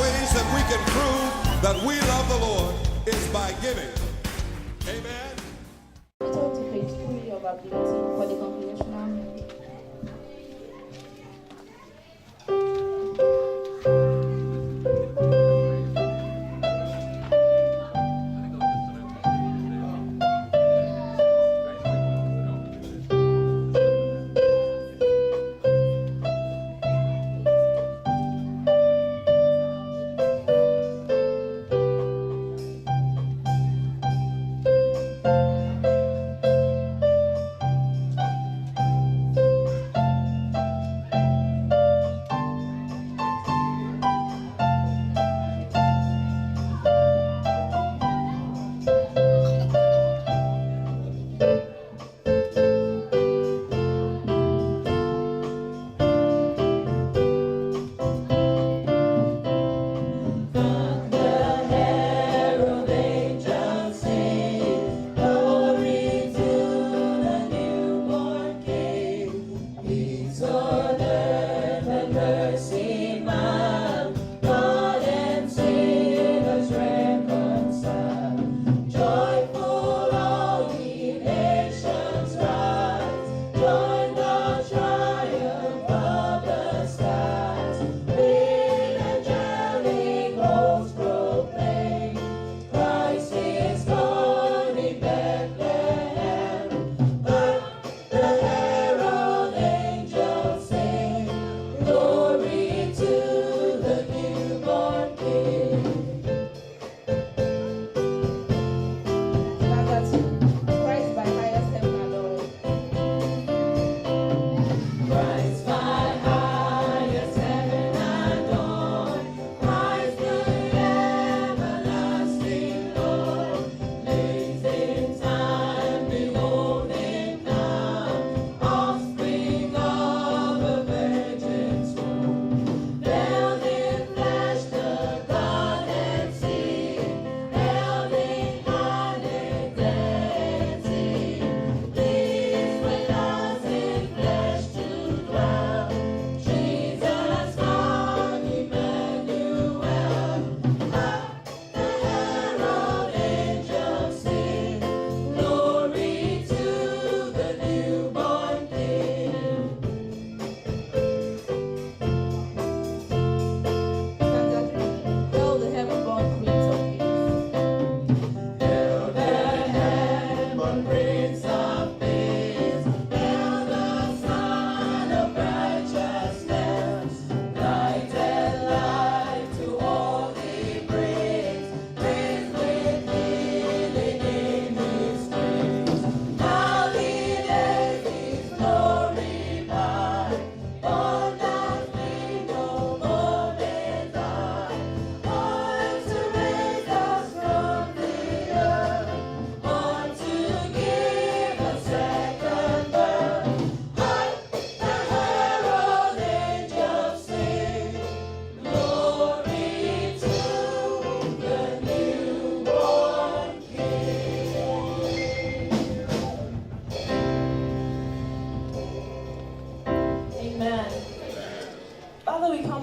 ways that we can prove that we love the Lord is by giving. Amen. Turn to page 3 of our bulletin for the congregational meeting.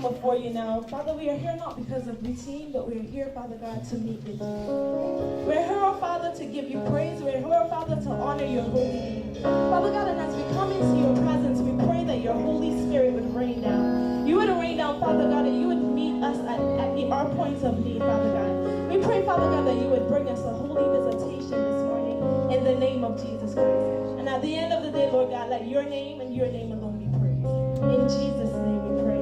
Before you now. Father, we are here not because of routine, but we are here, Father God, to meet with you. We're here, oh Father, to give you praise. We're here, oh Father, to honor your holy name. Father God, and as we come into your presence, we pray that your Holy Spirit would rain down. You would rain down, Father God, and you would meet us at our points of need, Father God. We pray, Father God, that you would bring us a holy visitation this morning in the name of Jesus Christ. And at the end of the day, Lord God, let your name and your name alone be praised. In Jesus' name we pray.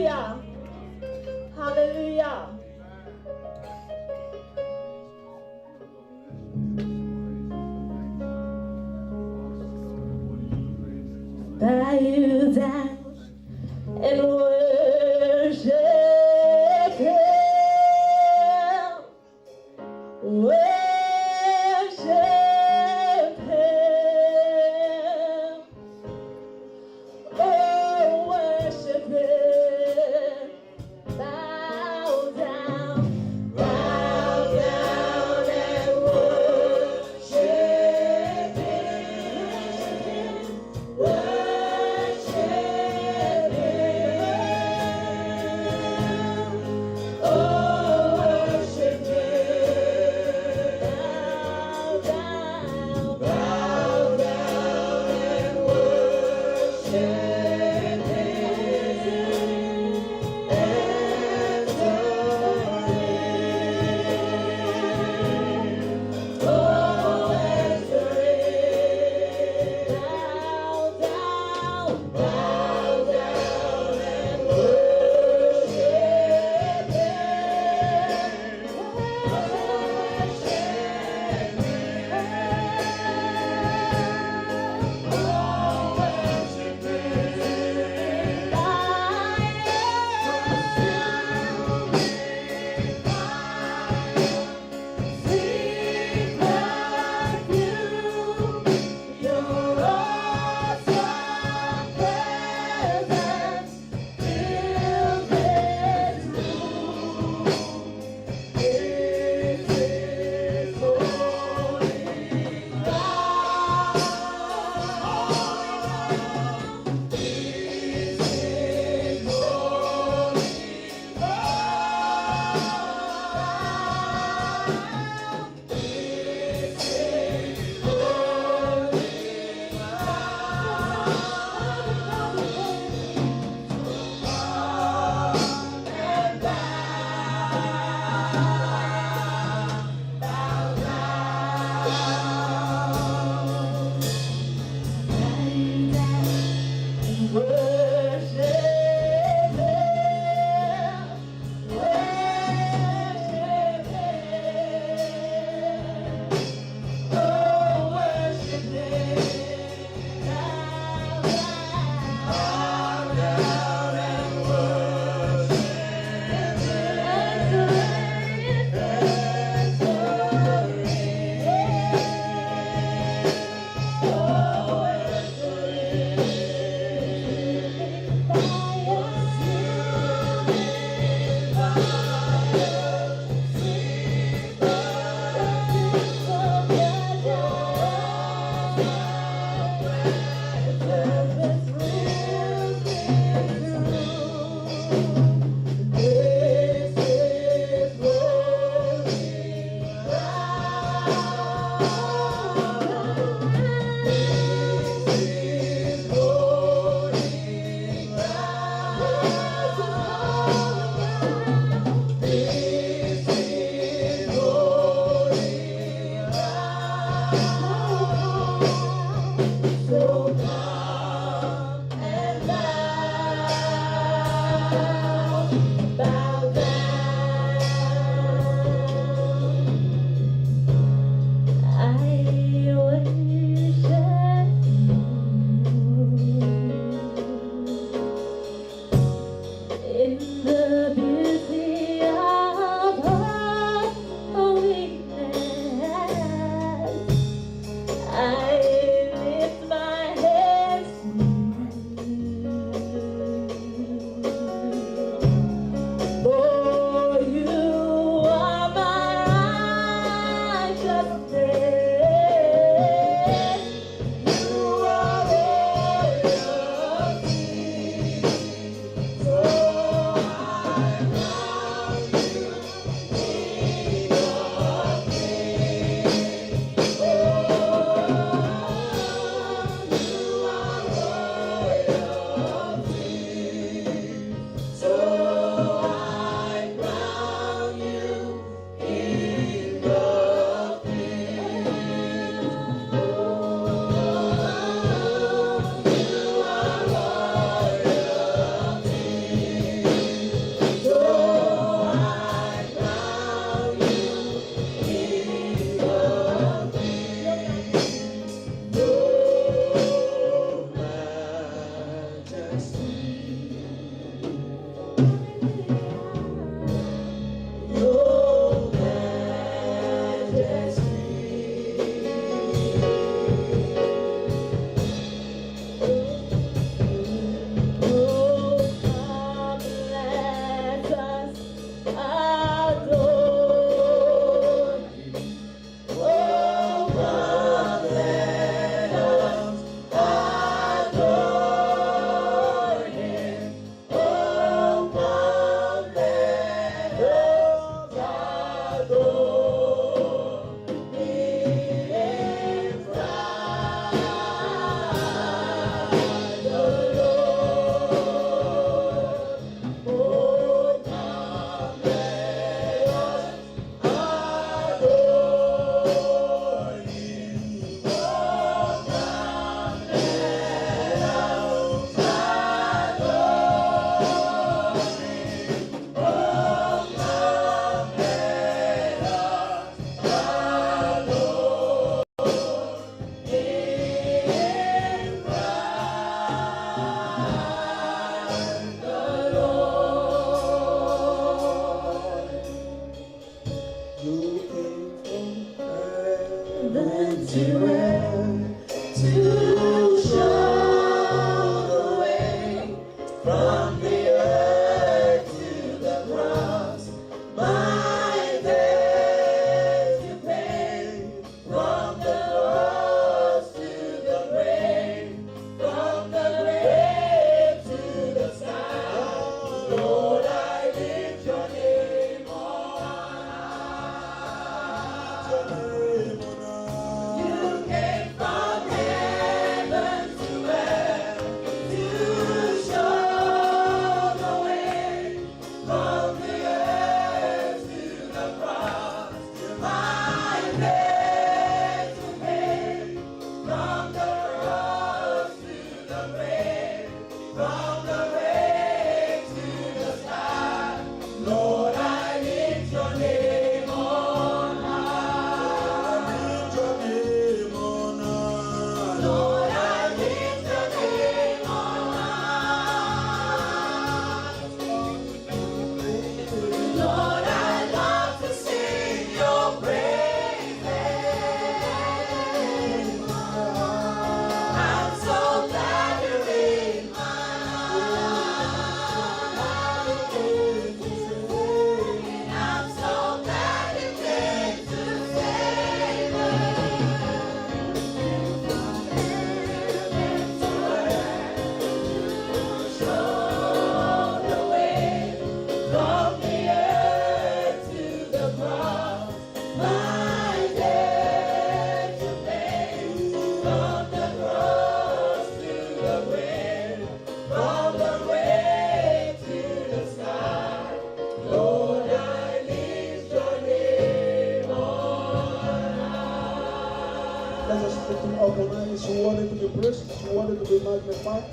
Hallelujah. Hallelujah. Bow you down and worship Him. Worship Him. Oh, worship Him. Bow down and worship Him. Worship Him. Oh, worship Him. Is worthy to be praised, is worthy to be magnified.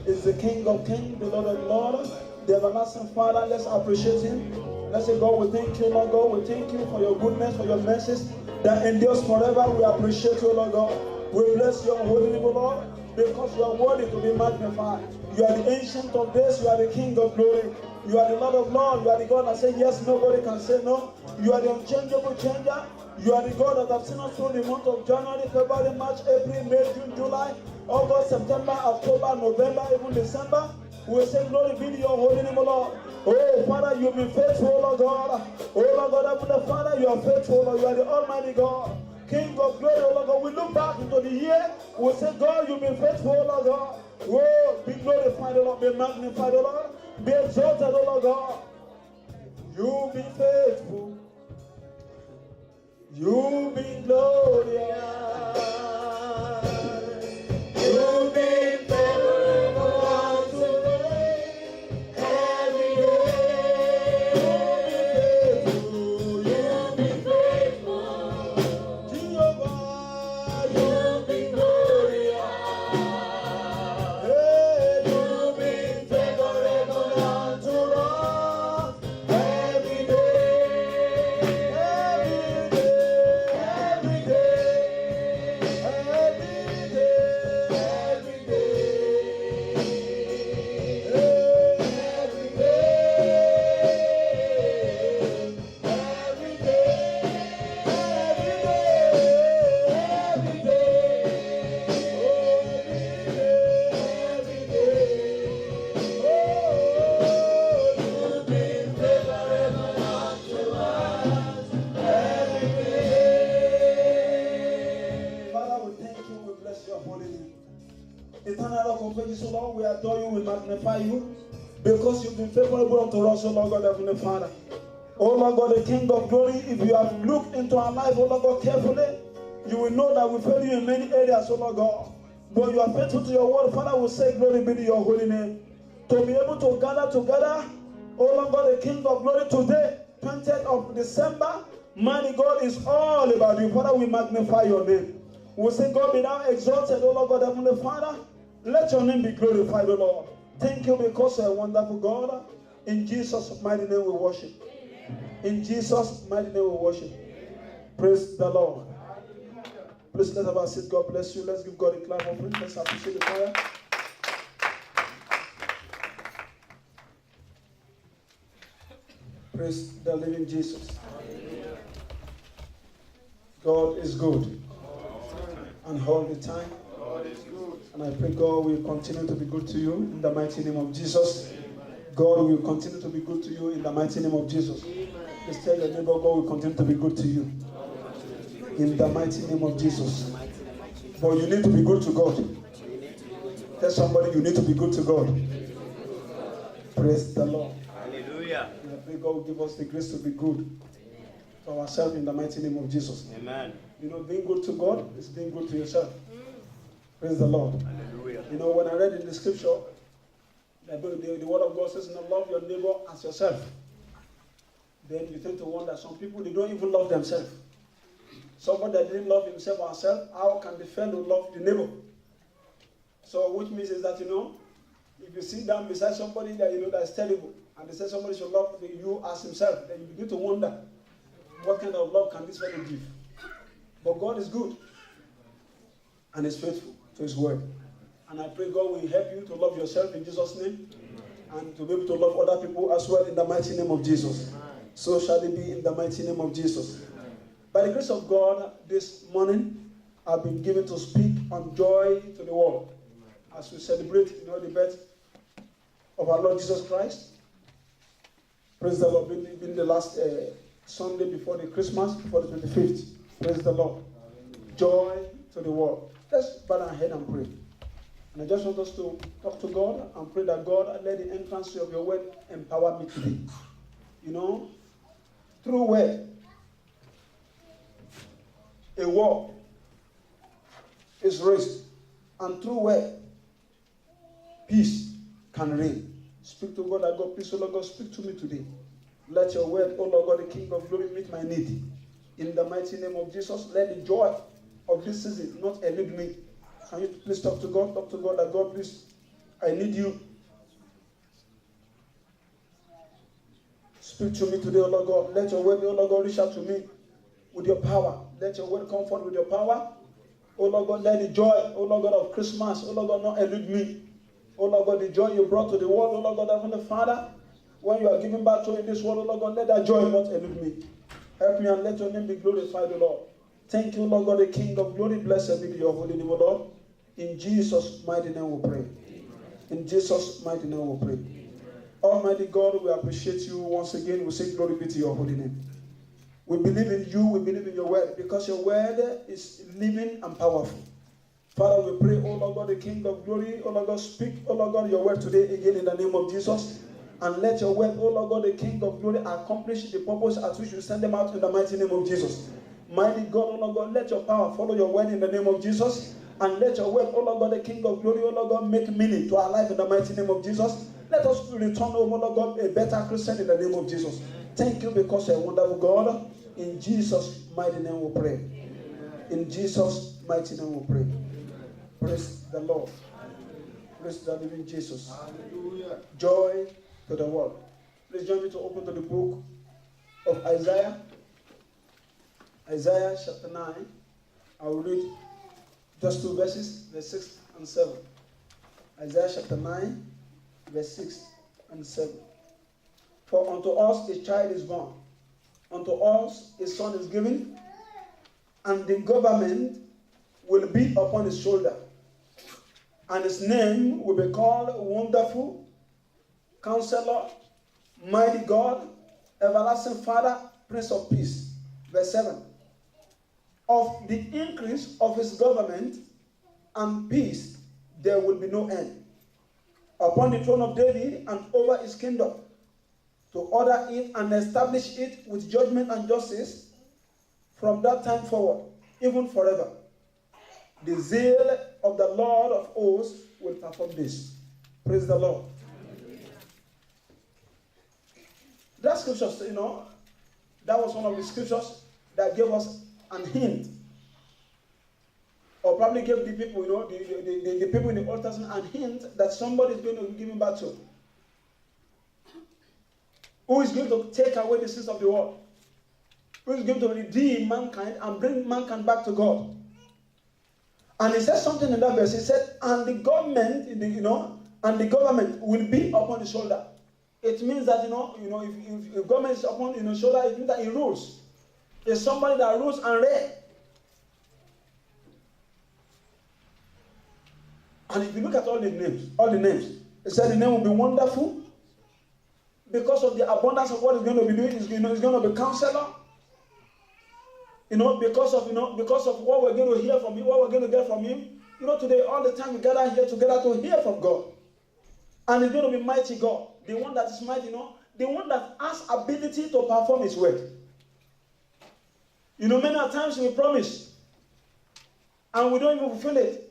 Is the King of Kings, the Lord of Lords, the everlasting Father. Let's appreciate Him. Let's say, God, we thank you, Lord God. We thank you for your goodness, for your mercies that endures forever. We appreciate you, Lord God. We bless your holy name, Lord, because you are worthy to be magnified. You are the Ancient of Days. You are the King of Glory. You are the Lord of Lords. You are the God that says yes, nobody can say no. You are the unchangeable changer. You are the God that have seen us through the month of January, February, March, April, May, June, July, August, September, October, November, even December. We will say, glory be to your holy name, O Lord. Oh, Father, you've been faithful, Lord God. Oh, Lord God, Heavenly Father, you are faithful, Lord. You are the Almighty God, King of glory, O Lord God. We look back into the year. We will say, God, you've been faithful, Lord God. Oh, be glorified, O Lord. Be magnified, O Lord. Be exalted, O Lord God. You've been faithful. You've been glorious. You've been faithful unto me every day. You've been faithful. Jehovah, you've been glorious. Hey, you've been faithful unto us every day. Every day. adore you, we magnify you, because you've been favorable unto us, O Lord God, Heavenly Father. O Lord God, the King of glory, if you have looked into our life, O Lord God, carefully, you will know that we fail you in many areas, O Lord God. But you are faithful to your word, Father. We say, glory be to your holy name. To be able to gather together, O Lord God, the King of glory, today, 20th of December, mighty God, is all about you. Father, we magnify your name. We say, God, be thou exalted, O Lord God, Heavenly Father. Let your name be glorified, O Lord. Thank you because you're a wonderful God. In Jesus' mighty name we worship. In Jesus' mighty name we worship. Praise the Lord. Please let's have a seat. God bless you. Let's give God a clap of praise. Let's appreciate the fire. Praise the living Jesus. God is good. And all the time. And I pray God will continue to be good to you in the mighty name of Jesus. God will continue to be good to you in the mighty name of Jesus. Just tell your neighbor, God will continue to be good to you in the mighty name of Jesus. But you need to be good to God. Tell somebody you need to be good to God. Praise the Lord. Hallelujah. And I pray God will give us the grace to be good to ourselves in the mighty name of Jesus. Amen. You know, being good to God is being good to yourself. Praise the Lord. Hallelujah. You know, when I read in the scripture, the word of God says, love your neighbor as yourself. Then you tend to wonder, some people, they don't even love themselves. Somebody that didn't love himself or herself, how can the friend who love the neighbor? So which means is that, you know, if you sit down beside somebody that you know that's terrible, and they say somebody should love you as himself, then you begin to wonder, what kind of love can this fellow give? But God is good, and is faithful to his word. And I pray God will help you to love yourself in Jesus' name, and to be able to love other people as well in the mighty name of Jesus. So shall it be in the mighty name of Jesus. By the grace of God, this morning, I've been given to speak on joy to the world. As we celebrate, you know, the birth of our Lord Jesus Christ. Praise the Lord. Been the last Sunday before the Christmas, before the 25th. Praise the Lord. Joy to the world. Let's bow our head and pray. And I just want us to talk to God and pray that God, let the entrance of your word empower me today. You know, through word, a war is raised, and through word, peace can reign. Speak to God, that God, please, O Lord God, speak to me today. Let your word, O Lord God, the King of glory, meet my need. In the mighty name of Jesus, let the joy of this season not elude me. Can you please talk to God? Talk to God, that God, please, I need you. Speak to me today, O Lord God. Let your word, O Lord God, reach out to me with your power. Let your word comfort with your power. O Lord God, let the joy, O Lord God, of Christmas, O Lord God, not elude me. O Lord God, the joy you brought to the world, O Lord God, Heavenly Father, when you are giving back to in this world, O Lord God, let that joy not elude me. Help me and let your name be glorified, O Lord. Thank you, Lord God, the King of glory. Blessed be your holy name, O Lord. In Jesus' mighty name we pray. In Jesus' mighty name we pray. Almighty God, we appreciate you once again. We say glory be to your holy name. We believe in you, we believe in your word, because your word is living and powerful. Father, we pray, O Lord God, the King of glory, O Lord God, speak, O Lord God, your word today again in the name of Jesus. And let your word, O Lord God, the King of glory, accomplish the purpose at which you send them out in the mighty name of Jesus. Mighty God, O Lord God, let your power follow your word in the name of Jesus. And let your word, O Lord God, the King of glory, O Lord God, make meaning to our life in the mighty name of Jesus. Let us return, O Lord God, a better Christian in the name of Jesus. Thank you because you're a wonderful God. In Jesus' mighty name we pray. In Jesus' mighty name we pray. Praise the Lord. Praise the living Jesus. Joy to the world. Please join me to open to the book of Isaiah. Isaiah chapter 9. I will read just 2 verses, verse 6 and 7. Isaiah chapter 9, verse 6 and 7. For unto us a child is born, unto us a son is given, and the government will be upon his shoulder. And his name will be called Wonderful, Counselor, Mighty God, Everlasting Father, Prince of Peace. Verse 7. Of the increase of his government and peace there will be no end. upon the throne of David and over his kingdom, to order it and establish it with judgment and justice from that time forward, even forever. The zeal of the Lord of hosts will perform this. Praise the Lord. That scriptures, that was one of the scriptures that gave us an hint, or probably gave the people, the people in the Old Testament an hint that somebody is going to be given back to, who is going to take away the sins of the world, who is going to redeem mankind and bring mankind back to God. And he said something in that verse. He said, and the government, and the government will be upon his shoulder. It means that, if government is upon his shoulder, it means that he rules. It's somebody that rules and reigns. And if you look at all the names, it said the name will be wonderful, because of the abundance of what he's going to be doing. He's going to be counselor. Because of what we're going to hear from him, what we're going to get from him. Today, all the time we gather here together to hear from God. And he's going to be mighty God. The one that is mighty, the one that has ability to perform his word. Many times we promise, and we don't even fulfill it.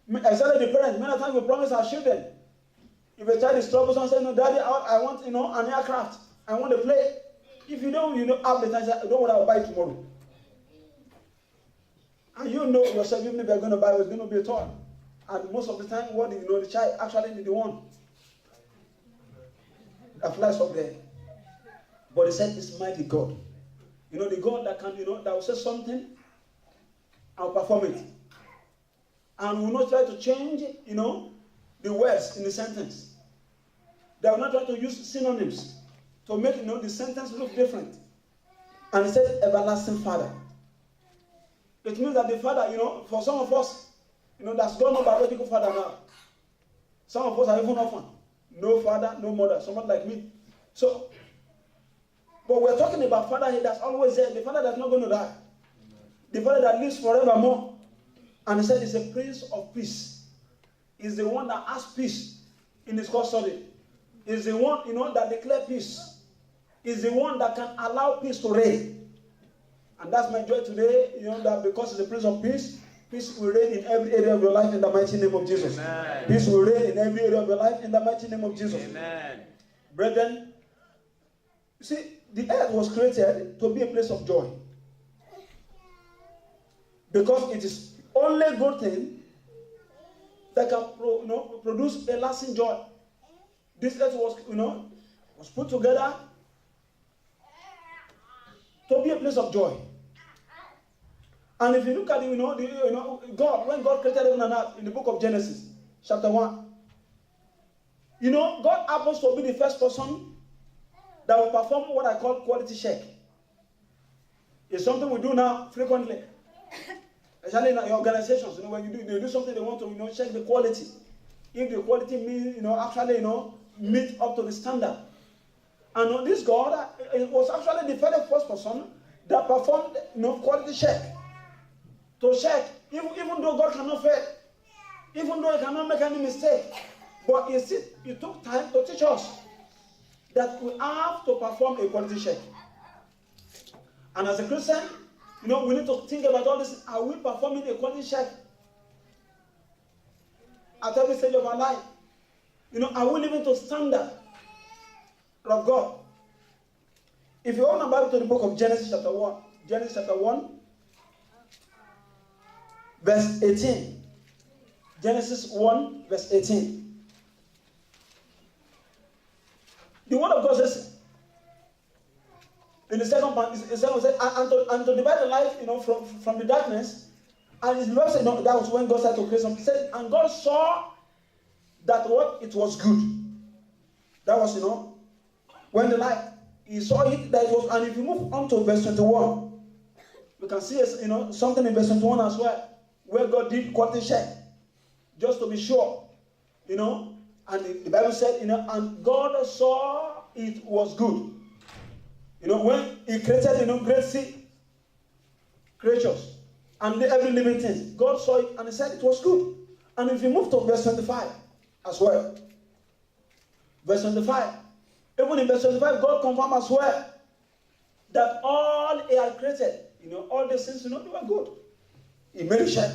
Especially the parents, many times we promise our children. If a child is troublesome, say, no, Daddy, I want, an aircraft. I want to play. If you don't, have the time, say, don't worry, I'll buy it tomorrow. And yourself, even if you're going to buy it, it's going to be a toy. And most of the time, the child actually need the one that flies up there. But he said, it's mighty God. The God that can, that will say something, I'll perform it. And will not try to change, the words in the sentence. They will not try to use synonyms to make, the sentence look different. And he said, everlasting Father. It means that the Father, for some of us, that's gone no biological father now. Some of us are even orphan. No father, no mother, someone like me. So, but we're talking about Father here that's always there, the Father that's not going to die. The Father that lives forevermore. And he said he's a Prince of Peace. He's the one that has peace in his custody. He's the one, that declares peace. He's the one that can allow peace to reign. And that's my joy today, that because he's a Prince of Peace, peace will reign in every area of your life in the mighty name of Jesus. Amen. Peace will reign in every area of your life in the mighty name of Jesus. Amen. Brethren, you see, the earth was created to be a place of joy. Because it is only a good thing that can produce a lasting joy. This earth was put together to be a place of joy. And if you look at God, when God created heaven and earth in the book of Genesis, chapter 1, God happens to be the first person that will perform what I call quality check. It's something we do now frequently. Especially in your organizations, when they do something, they want to check the quality. If the quality means actually meet up to the standard. And this God was actually the very first person that performed quality check. To check, even though God cannot fail, even though He cannot make any mistake, but He took time to teach us that we have to perform a quality check. And as a Christian, we need to think about all this. Are we performing a quality check at every stage of our life? Are we living to standard of God? If you open the Bible to the book of Genesis chapter 1, verse 18. Genesis 1, verse 18. The word of God says, in the second part, it says, and to divide the light, from the darkness. And his Bible said, that was when God started to create something. He said, and God saw that what it was good. That was, when the light, He saw it that it was. And if you move on to verse 21, we can see, something in verse 21 as well, where God did quality check, just to be sure, And the Bible said, and God saw it was good. When He created, great sea creatures and every living thing, God saw it and He said it was good. And if you move to verse 25 as well, Verse 25. Even in verse 25, God confirms as well that all He had created, all the things, they were good. He made it shine.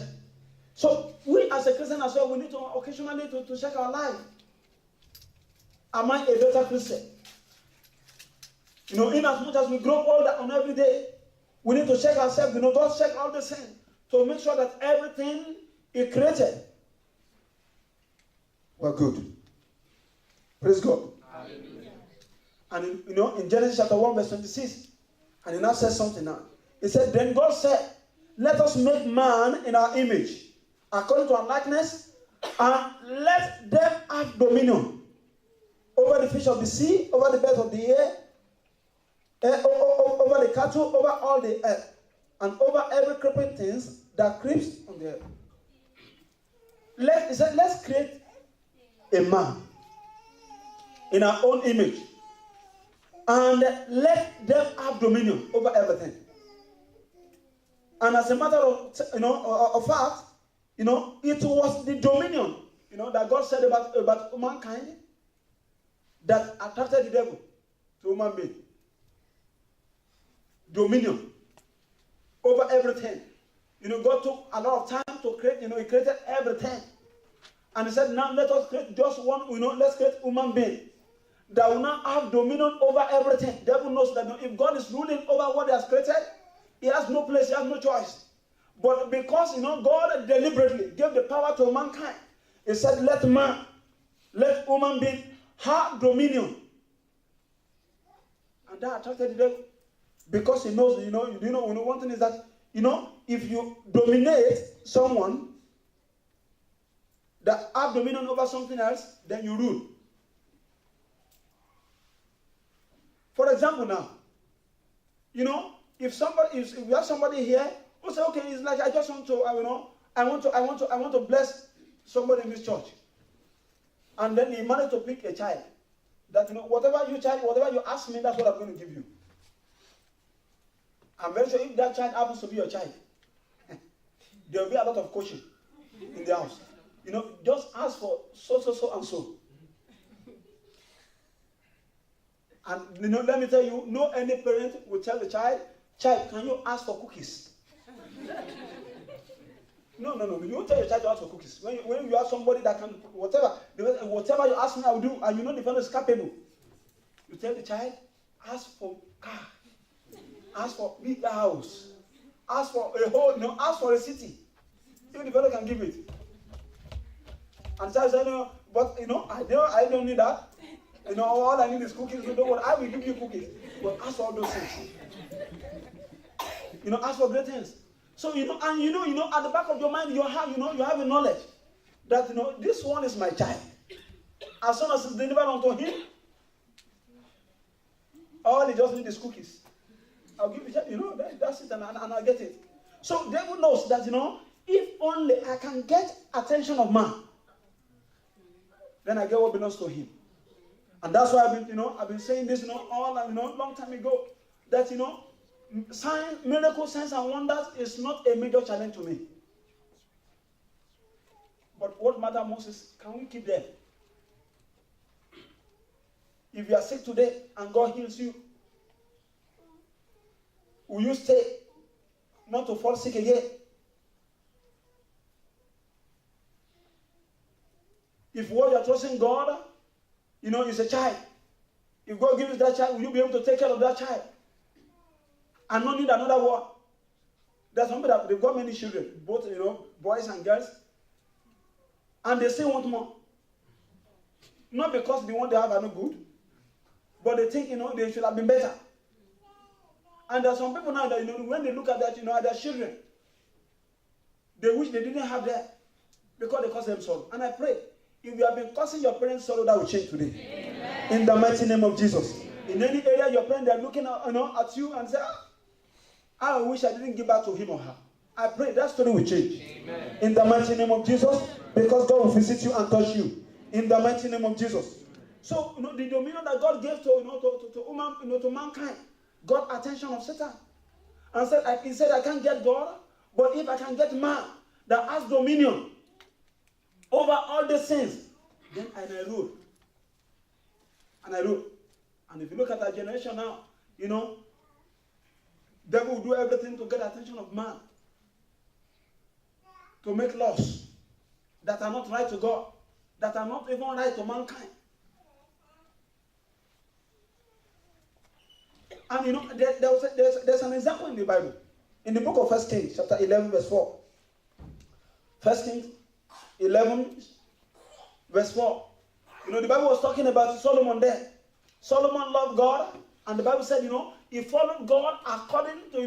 So we as a Christian as well, we need to occasionally to check our life. Am I a better Christian? In as much as we grow older on every day, we need to check ourselves. God check all the things to make sure that everything He created were good. Praise God. Hallelujah. And in Genesis chapter 1 verse 26, and He now says something now. He said, then God said, let us make man in our image, according to our likeness, and let them have dominion over the fish of the sea, over the birds of the air, over the cattle, over all the earth, and over every creeping thing that creeps on the earth. He said, let's create a man in our own image, and let them have dominion over everything. And as a matter of fact, it was the dominion, that God said about mankind that attracted the devil to human being. Dominion over everything. God took a lot of time to create, He created everything. And He said, now let us create just one, let's create human being that will now have dominion over everything. The devil knows that if God is ruling over what He has created, He has no place, He has no choice. But because, God deliberately gave the power to mankind, He said, let human being have dominion. And that attracted the devil. Because he knows, one thing is that, if you dominate someone that have dominion over something else, then you rule. For example now, if we have somebody here who say, okay, it's like I just want to, I want to bless somebody in this church. And then he managed to pick a child. That, whatever you ask me, that's what I'm going to give you. I'm very sure if that child happens to be your child, there will be a lot of coaching in the house. Just ask for so, and so. And, let me tell you, no any parent will tell the child, can you ask for cookies? No. You won't tell your child to ask for cookies. When you have somebody that can, whatever you ask me, I will do, and the fellow is capable. You tell the child, ask for car, ask for big house, ask for a whole, ask for a city. Even the fellow can give it. And the child says, but I don't need that. All I need is cookies. You know what? I will give you cookies. But ask for all those things. Ask for great things. So, at the back of your mind, you have a knowledge that, this one is my child. As soon as it's delivered unto him, all he just needs is cookies. I'll give you, that's it, and I'll get it. So, devil knows that, if only I can get attention of man, then I get what belongs to him. And that's why I've been saying this, long time ago, that, signs, miracles, signs, and wonders is not a major challenge to me. But what matters most is, can we keep them? If you are sick today and God heals you, will you stay not to fall sick again? If what you are trusting God, is a child, if God gives that child, will you be able to take care of that child? And not need another one? There's somebody that they've got many children, both boys and girls, and they still want more. Not because the one they have are no good, but they think they should have been better. And there's some people now that when they look at that, at their children, they wish they didn't have that because they cause them sorrow. And I pray, if you have been causing your parents sorrow, that will change today. Amen. In the mighty name of Jesus. Amen. In any area your parents are looking at you and say, I wish I didn't give back to him or her. I pray that story will change. Amen. In the mighty name of Jesus, because God will visit you and touch you. In the mighty name of Jesus. So the dominion that God gave to mankind got attention of Satan. And he said, I can't get God, but if I can get man that has dominion over all the sins, then I may rule. And I rule. And if you look at our generation now, devil will do everything to get the attention of man. To make laws that are not right to God, that are not even right to mankind. And there's an example in the Bible. In the book of 1 Kings, chapter 11, verse 4. 1 Kings 11, verse 4. The Bible was talking about Solomon there. Solomon loved God, and the Bible said, he followed God according to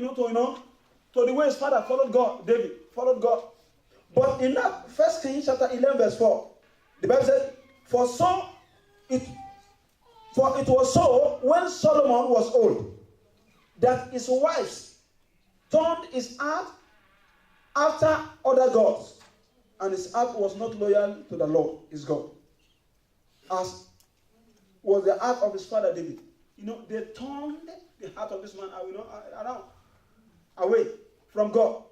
the way his father followed God. David followed God. But in that 1 Kings chapter 11, verse 4, the Bible said, For it was so when Solomon was old, that his wives turned his heart after other gods, and his heart was not loyal to the Lord, his God, as was the heart of his father David. They turned the heart of this man away from God.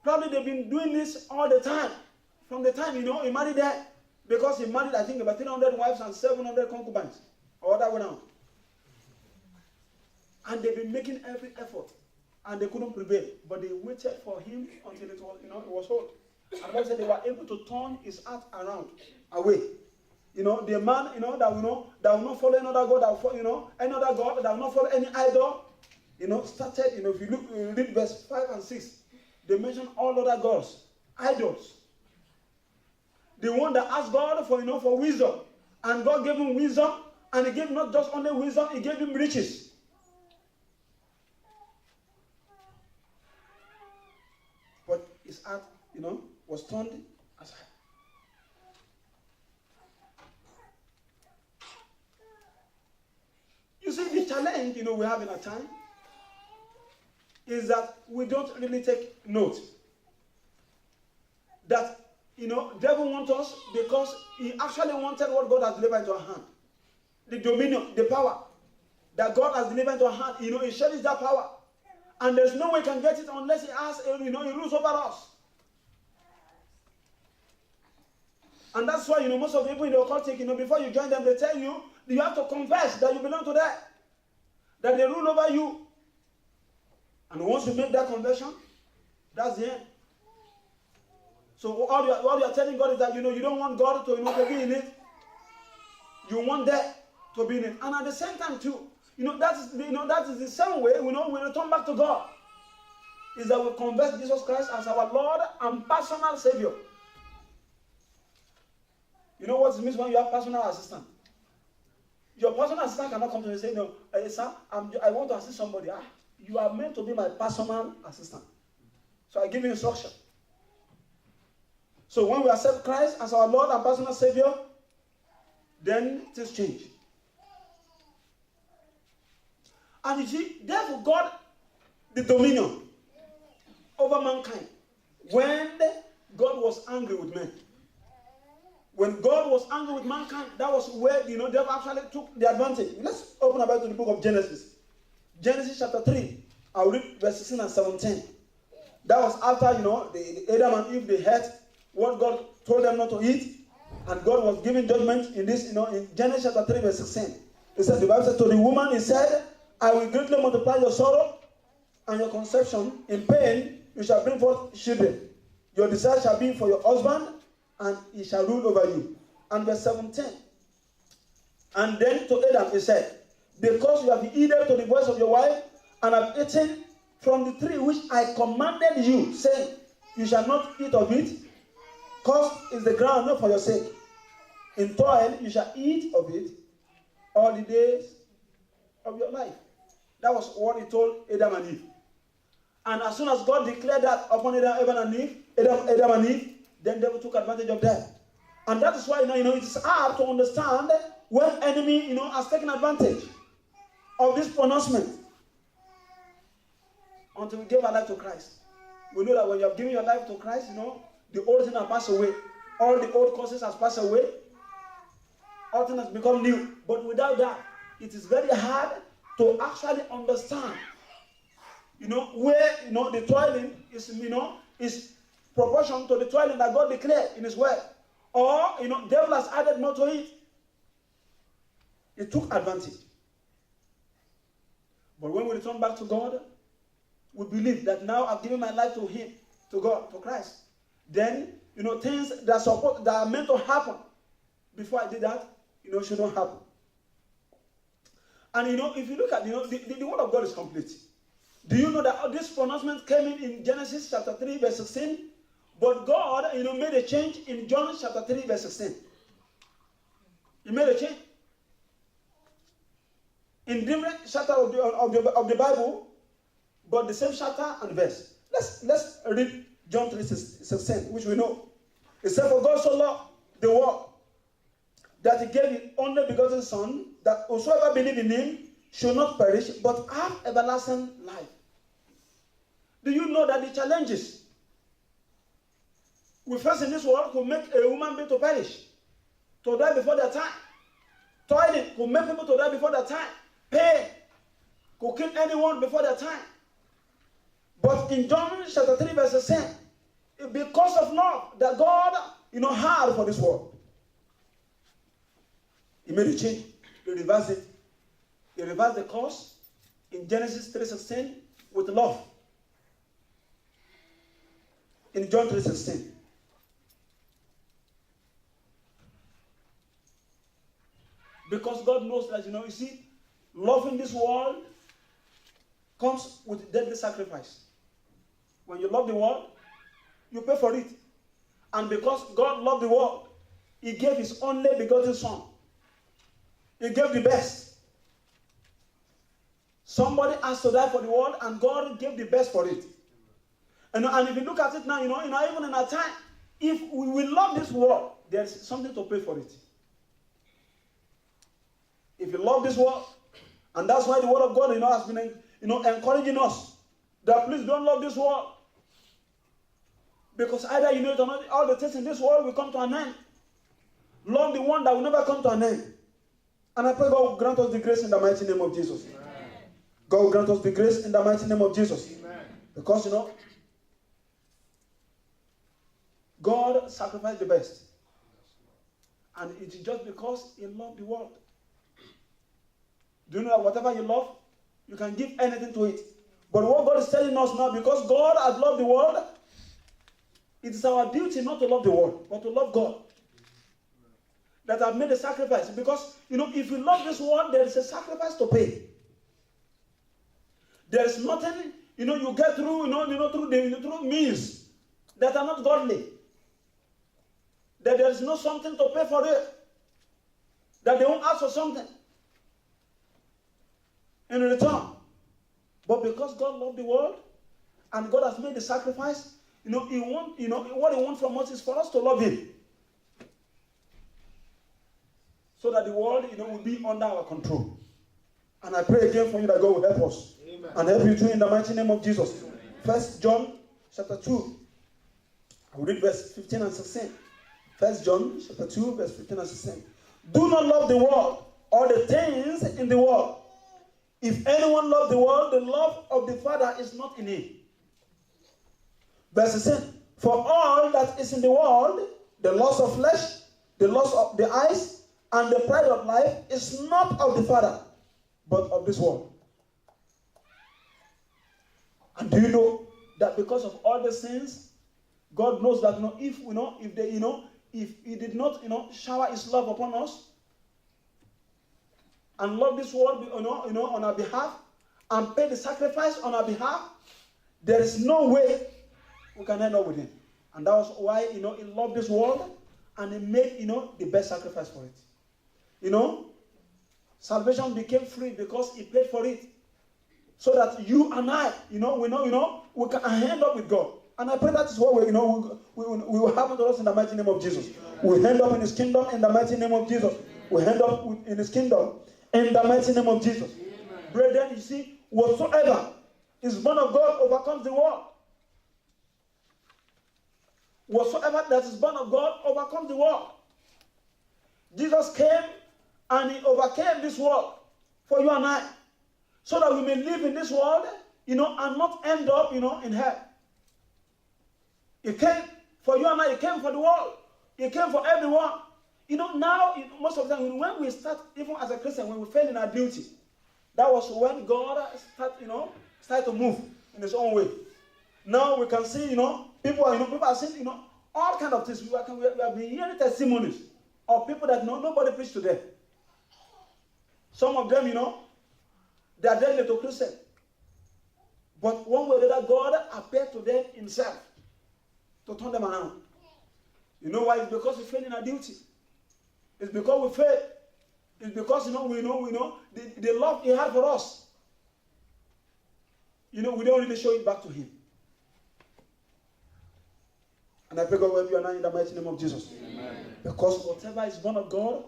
Probably they've been doing this all the time. From the time, he married her. Because he married, I think, about 300 wives and 700 concubines. Or that way around. And they've been making every effort. And they couldn't prevail. But they waited for him until it was old. And the Bible said they were able to turn his heart around, away. The man, that will not follow another God, that will not follow any idol, started, if you read verse 5 and 6, they mention all other gods, idols. The one that asked God for wisdom, and God gave him wisdom, and he gave not just only wisdom, he gave him riches. But his heart, was turned aside. You see, the challenge, we have in our time is that we don't really take note that, devil wants us because he actually wanted what God has delivered into our hand. The dominion, the power that God has delivered into our hand, he shares that power. And there's no way he can get it unless he has, he rules over us. And that's why, most of the people in the occultic, before you join them, they tell you, you have to confess that you belong to them. That they rule over you. And once you make that conversion, that's the end. So all you are telling God is that, you don't want God to, to be in it. You want that to be in it. And at the same time, too, that is the same way, we return back to God. Is that we confess Jesus Christ as our Lord and personal Savior. You know what it means when you have personal assistant? Your personal assistant cannot come to you and say, no, sir, I want to assist somebody. You are meant to be my personal assistant. So I give you instruction. So when we accept Christ as our Lord and personal Savior, then things change. And you see, therefore God, the dominion over mankind, when God was angry with men. When God was angry with mankind, that was where, devil actually took the advantage. Let's open about to the book of Genesis. Genesis chapter 3. I'll read verse 16 and 17. That was after, the Adam and Eve, they ate what God told them not to eat. And God was giving judgment in this, in Genesis chapter 3, verse 16. It said, the Bible said, to the woman, he said, I will greatly multiply your sorrow and your conception. In pain, you shall bring forth children. Your desire shall be for your husband, and he shall rule over you. And verse 17. And then to Adam he said, because you have heeded to the voice of your wife, and have eaten from the tree which I commanded you, saying, you shall not eat of it. Cursed is the ground not for your sake. In toil you shall eat of it all the days of your life. That was what he told Adam and Eve. And as soon as God declared that upon Adam and Eve, then the devil took advantage of that. And that is why, it is hard to understand when enemy, has taken advantage of this pronouncement until we give our life to Christ. We know that when you have given your life to Christ, the old thing has passed away. All the old causes has passed away. All things has become new. But without that, it is very hard to actually understand, where, the toiling is, is proportion to the toiling that God declared in his word. Or, devil has added more to it. He took advantage. But when we return back to God, we believe that now I've given my life to Him, to God, to Christ. Then, things that are meant to happen before I did that, shouldn't happen. And, if you look at, the Word of God is complete. Do you know that this pronouncement came in Genesis chapter 3, verse 16? But God, made a change in John chapter 3, verse 16. He made a change. In different chapter of the Bible, but the same chapter and verse. Let's read John 3:16, which we know. It said, "For God so loved the world that He gave His only begotten Son, that whosoever believe in Him should not perish, but have everlasting life." Do you know that the challenges we face in this world could make a human being to perish, to die before their time? Toiling could make people to die before their time. Pain could kill anyone before their time. But in John chapter 3, verse 16, because of love that God, had for this world, He made a change. He reversed it. He reversed the course in Genesis 3:16 with love. In John 3:16. Because God knows that, you see, love in this world comes with deadly sacrifice. When you love the world, you pay for it. And because God loved the world, He gave His only begotten Son. He gave the best. Somebody has to die for the world, and God gave the best for it. And if you look at it now, even in our time, if we will love this world, there's something to pay for it. If you love this world, and that's why the Word of God, has been, encouraging us that please don't love this world, because either you know it or not, all the things in this world will come to an end. Love the one that will never come to an end. And I pray God will grant us the grace in the mighty name of Jesus. Amen. God will grant us the grace in the mighty name of Jesus. Amen. Because God sacrificed the best, and it's just because He loved the world. Do you know that whatever you love, you can give anything to it? But what God is telling us now, because God has loved the world, it is our duty not to love the world, but to love God. That I've made a sacrifice. Because, if you love this world, there is a sacrifice to pay. There is nothing, you get through, through means that are not godly. That there is no something to pay for it. That they won't ask for something in return. But because God loved the world and God has made the sacrifice, what He wants from us is for us to love Him. So that the world, will be under our control. And I pray again for you that God will help us. Amen. And help you too in the mighty name of Jesus. 1 John chapter 2. I will read verse 15 and 16. 1 John chapter 2, verse 15 and 16. Do not love the world or the things in the world. If anyone loves the world, the love of the Father is not in him. Verse 16. For all that is in the world, the lust of flesh, the lust of the eyes, and the pride of life is not of the Father, but of this world. And do you know that because of all the sins, God knows that if He did not shower His love upon us and love this world on our behalf and pay the sacrifice on our behalf, there is no way we can end up with Him. And that was why He loved this world and He made the best sacrifice for it. Salvation became free because He paid for it. So that you and I, we can end up with God. And I pray that is what we will happen to us in the mighty name of Jesus. We'll end up in His kingdom in the mighty name of Jesus. We'll end up in His kingdom in the mighty name of Jesus. Amen. Brethren, you see, whatsoever is born of God overcomes the world. Whatsoever that is born of God overcomes the world. Jesus came and He overcame this world for you and I, so that we may live in this world, and not end up, in hell. He came for you and I. He came for the world. He came for everyone. Now, most of the time, when we start, even as a Christian, when we fail in our duty, that was when God started to move in His own way. Now we can see, people are saying, all kind of things. We have been hearing testimonies of people that nobody preached to them. Some of them, they are dead little Christian. But one way or the other, God appeared to them Himself to turn them around. You know why? It's because we fail in our duty. It's because we fail. It's because we know the love He had for us. We don't really show it back to Him. And I pray God will help you and I in the mighty name of Jesus. Amen. Because whatever is born of God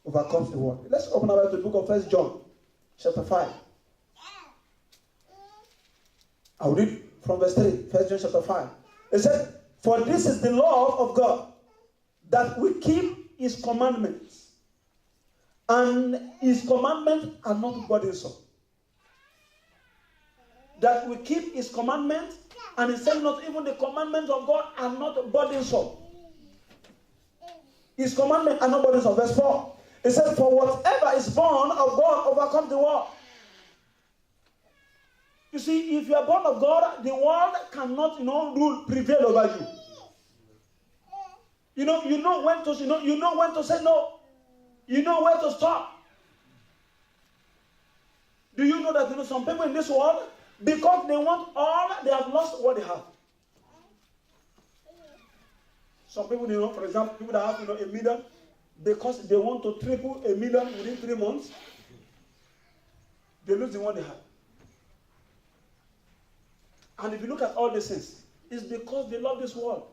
overcomes the world. Let's open our Bible to the book of 1 John, chapter 5. I'll read from verse 3, 1 John chapter 5. It said, "For this is the love of God, that we keep His commandments. And His commandments are not burdensome." That we keep His commandments, and He said not even the commandments of God are not burdensome. His commandments are not burdensome. Verse 4. It said, "For whatever is born of God overcomes the world." You see, if you are born of God, the world cannot, prevail over you. You know when to say no. You know where to stop. Do you know that some people in this world, because they want all, they have lost what they have. Some people, for example, people that have $1 million, because they want to triple $1 million within 3 months, they lose the one they have. And if you look at all these things, it's because they love this world.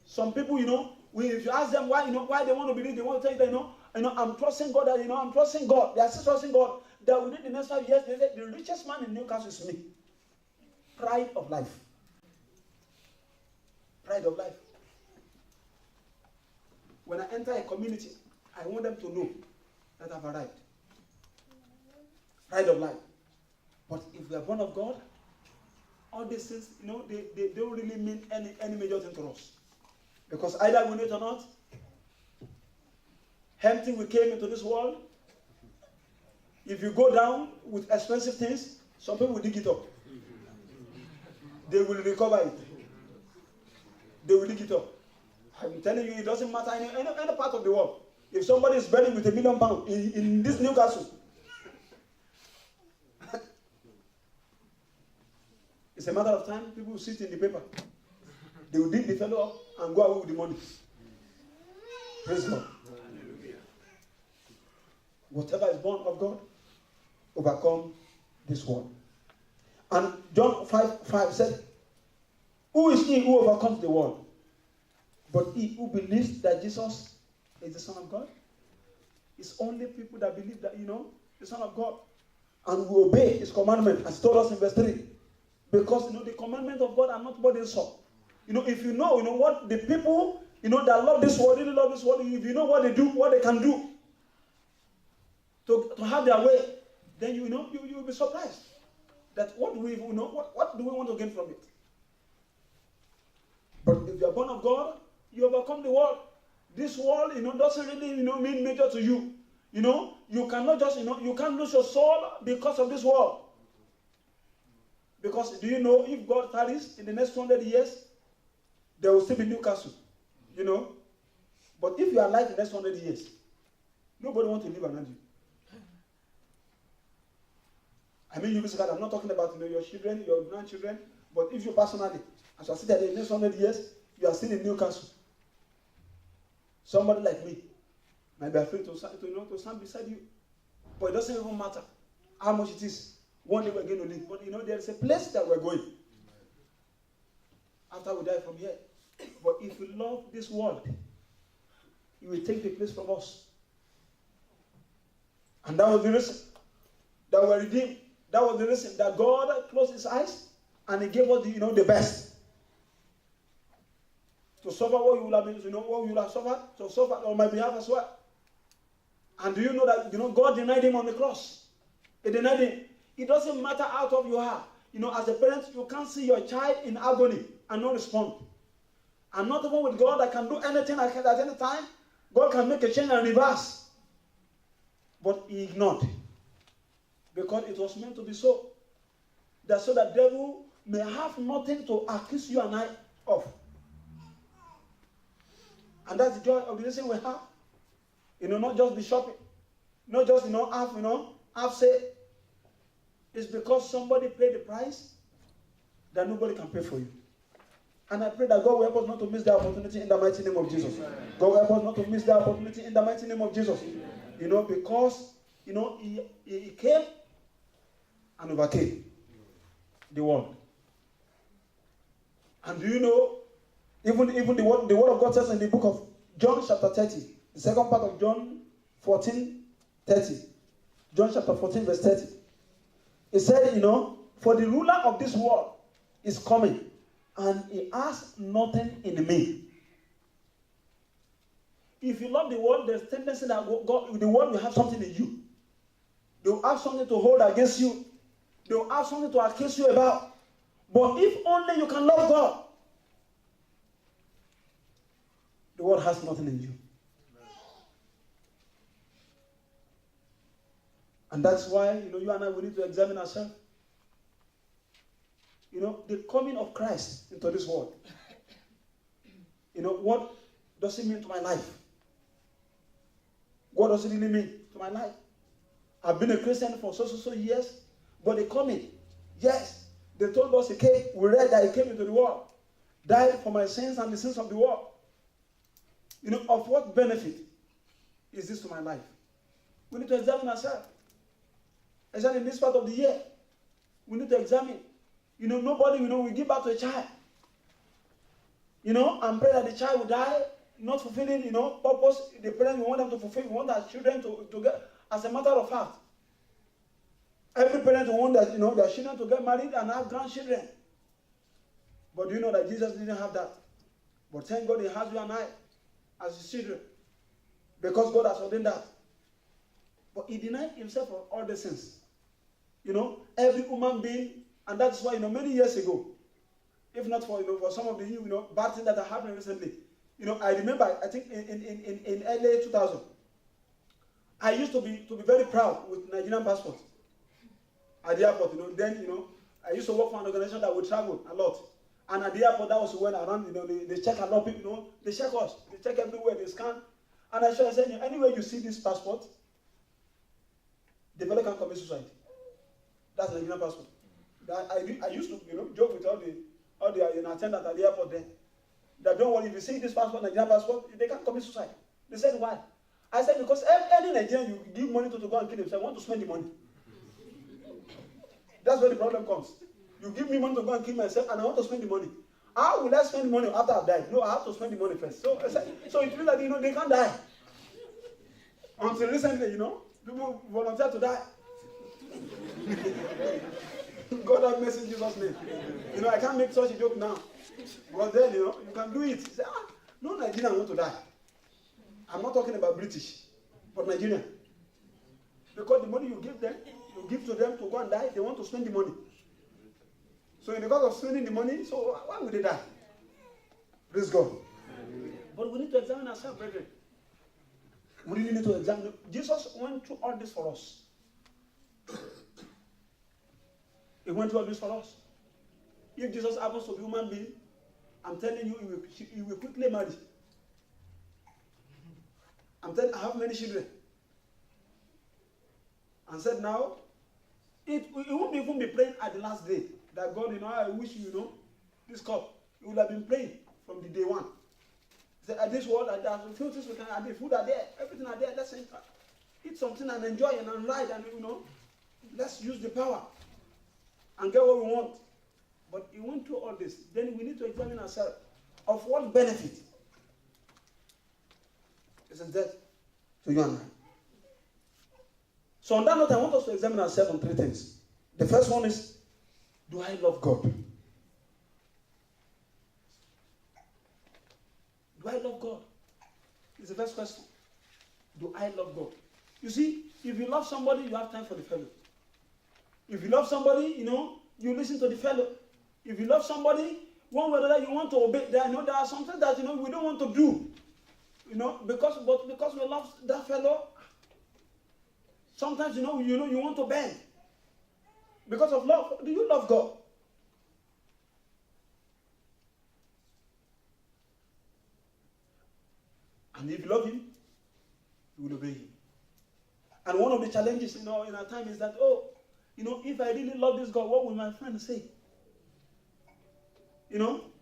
Some people, if you ask them why they want to believe, they want to tell you that, I'm trusting God, I'm trusting God. They are still trusting God. That within the next 5 years, they say, the richest man in Newcastle is me. Pride of life. Pride of life. When I enter a community, I want them to know that I've arrived. Pride of life. But if we are born of God, all these things, they don't really mean any major thing to us. Because either we know it or not, empty we came into this world. If you go down with expensive things, some people will dig it up. They will recover it. They will dig it up. I'm telling you, it doesn't matter any part of the world. If somebody is buried with £1 million in this Newcastle, it's a matter of time. People will sit in the paper. They will dig the fellow up and go away with the money. Praise God. Whatever is born of God overcome this world. And John 5 said, "Who is he who overcomes the world? But he who believes that Jesus is the Son of God." It's only people that believe that, the Son of God. And we obey His commandment, as told us in verse 3. Because, the commandments of God are not burdensome. If you know what the people, that love this world, really love this world, if you know what they do, what they can do to have their way, then you will be surprised that what do we want to gain from it? But if you are born of God, you overcome the world. This world, doesn't really, mean major to you. You cannot just, you can't lose your soul because of this world. Because do you know, if God tarries in the next 200 years, there will still be Newcastle. But if you are alive in the next 100 years, nobody wants to live around you. I mean, I'm not talking about your children, your grandchildren, but if you personally, as you are sitting there in the next 100 years, you are still in Newcastle. Somebody like me might be afraid to stand beside you. But it doesn't even matter how much it is. One day we're going to live. But there is a place that we're going after we die from here. But if you love this world, you will take the place from us. And that was the reason that we're redeemed. That was the reason that God closed His eyes and He gave us the best. To suffer what you will have what you will have suffered, to suffer on my behalf as well. And do you know that God denied Him on the cross? He denied Him. It doesn't matter out of your heart. As a parent, you can't see your child in agony and not respond. And not even with God, I can do anything at any time. God can make a change and reverse. But he ignored. Because it was meant to be so. That so the devil may have nothing to accuse you and I of. And that's the joy of the reason we have. Not just be shopping. Not just, have say. It's because somebody paid the price that nobody can pay for you. And I pray that God will help us not to miss the opportunity in the mighty name of Jesus. God will help us not to miss the opportunity in the mighty name of Jesus. Because, he came and overcame the world. And do you know, even the word of God says in the book of John chapter 30, the second part of John 14:30. John chapter 14 verse 30. It said, for the ruler of this world is coming, and he has nothing in me. If you love the world, there's a tendency that the world will have something in you. They will have something to hold against you. They will have something to accuse you about. But if only you can love God, the world has nothing in you. And that's why, you and I, we need to examine ourselves. The coming of Christ into this world. What does it mean to my life? What does it really mean to my life? I've been a Christian for so years, but the coming, yes, they told us he came. We read that he came into the world, died for my sins and the sins of the world. Of what benefit is this to my life? We need to examine ourselves. Especially in this part of the year, we need to examine. Nobody, we give birth to a child. And pray that the child will die, not fulfilling, purpose. The parents, we want them to fulfill. We want our children to get, as a matter of fact. Every parent will want that, their children to get married and have grandchildren. But do you know that Jesus didn't have that? But thank God he has you and I as his children. Because God has ordained that. But he denied himself of all the sins. Every human being, and that's why, many years ago, if not for, for some of the, bad things that are happening recently, I remember, I think in early 2000, I used to be very proud with Nigerian passport at the airport, then, I used to work for an organization that would travel a lot. And at the airport, that was when around, they check a lot of people, they check us, they check everywhere, they scan. And I said, anywhere you see this passport, the fellow can commit suicide. That's the Nigerian passport. I used to, joke with all the attendants at the airport then. That don't worry, if you see this passport, Nigerian passport, they can't commit suicide. They said, why? I said, because any Nigerian you give money to go and kill himself, want to spend the money. That's where the problem comes. You give me money to go and kill myself, and I want to spend the money. How will I spend money after I've died? No, I have to spend the money first. So it means that, they can't die. Until recently, people volunteer to die. God have mercy in Jesus' name. I can't make such a joke now. But then, you can do it. You say, no Nigerian want to die. I'm not talking about British, but Nigerian. Because the money you give them, you give to them to go and die, they want to spend the money. So in the cause of spending the money, so why would they die? Praise God. But we need to examine ourselves, brethren. We really need to examine. Jesus went through all this for us. He went through all this for us. If Jesus happens to be a human being, I'm telling you, he will quickly marry. I'm telling you, I have many children. And said now, it won't even be praying at the last day. That God, I wish this cup. It would have been praying from the day one. He said, at this world, there's a few things we can, and the food are there, everything are there. Let's eat something and enjoy and ride and let's use the power and get what we want. But he went through all this. Then we need to examine ourselves. Of what benefit is death to you and I? So on that note, I want us to examine ourselves on three things. The first one is, do I love God? Do I love God? It's the first question. Do I love God? You see, if you love somebody, you have time for the fellow. If you love somebody, you listen to the fellow. If you love somebody, one way or another, you want to obey. There are some things that, we don't want to do. Because we love that fellow. Sometimes, you want to beg. Because of love. Do you love God? And if you love him, you will obey him. And one of the challenges, in our time is that, if I really love this God, what will my friends say?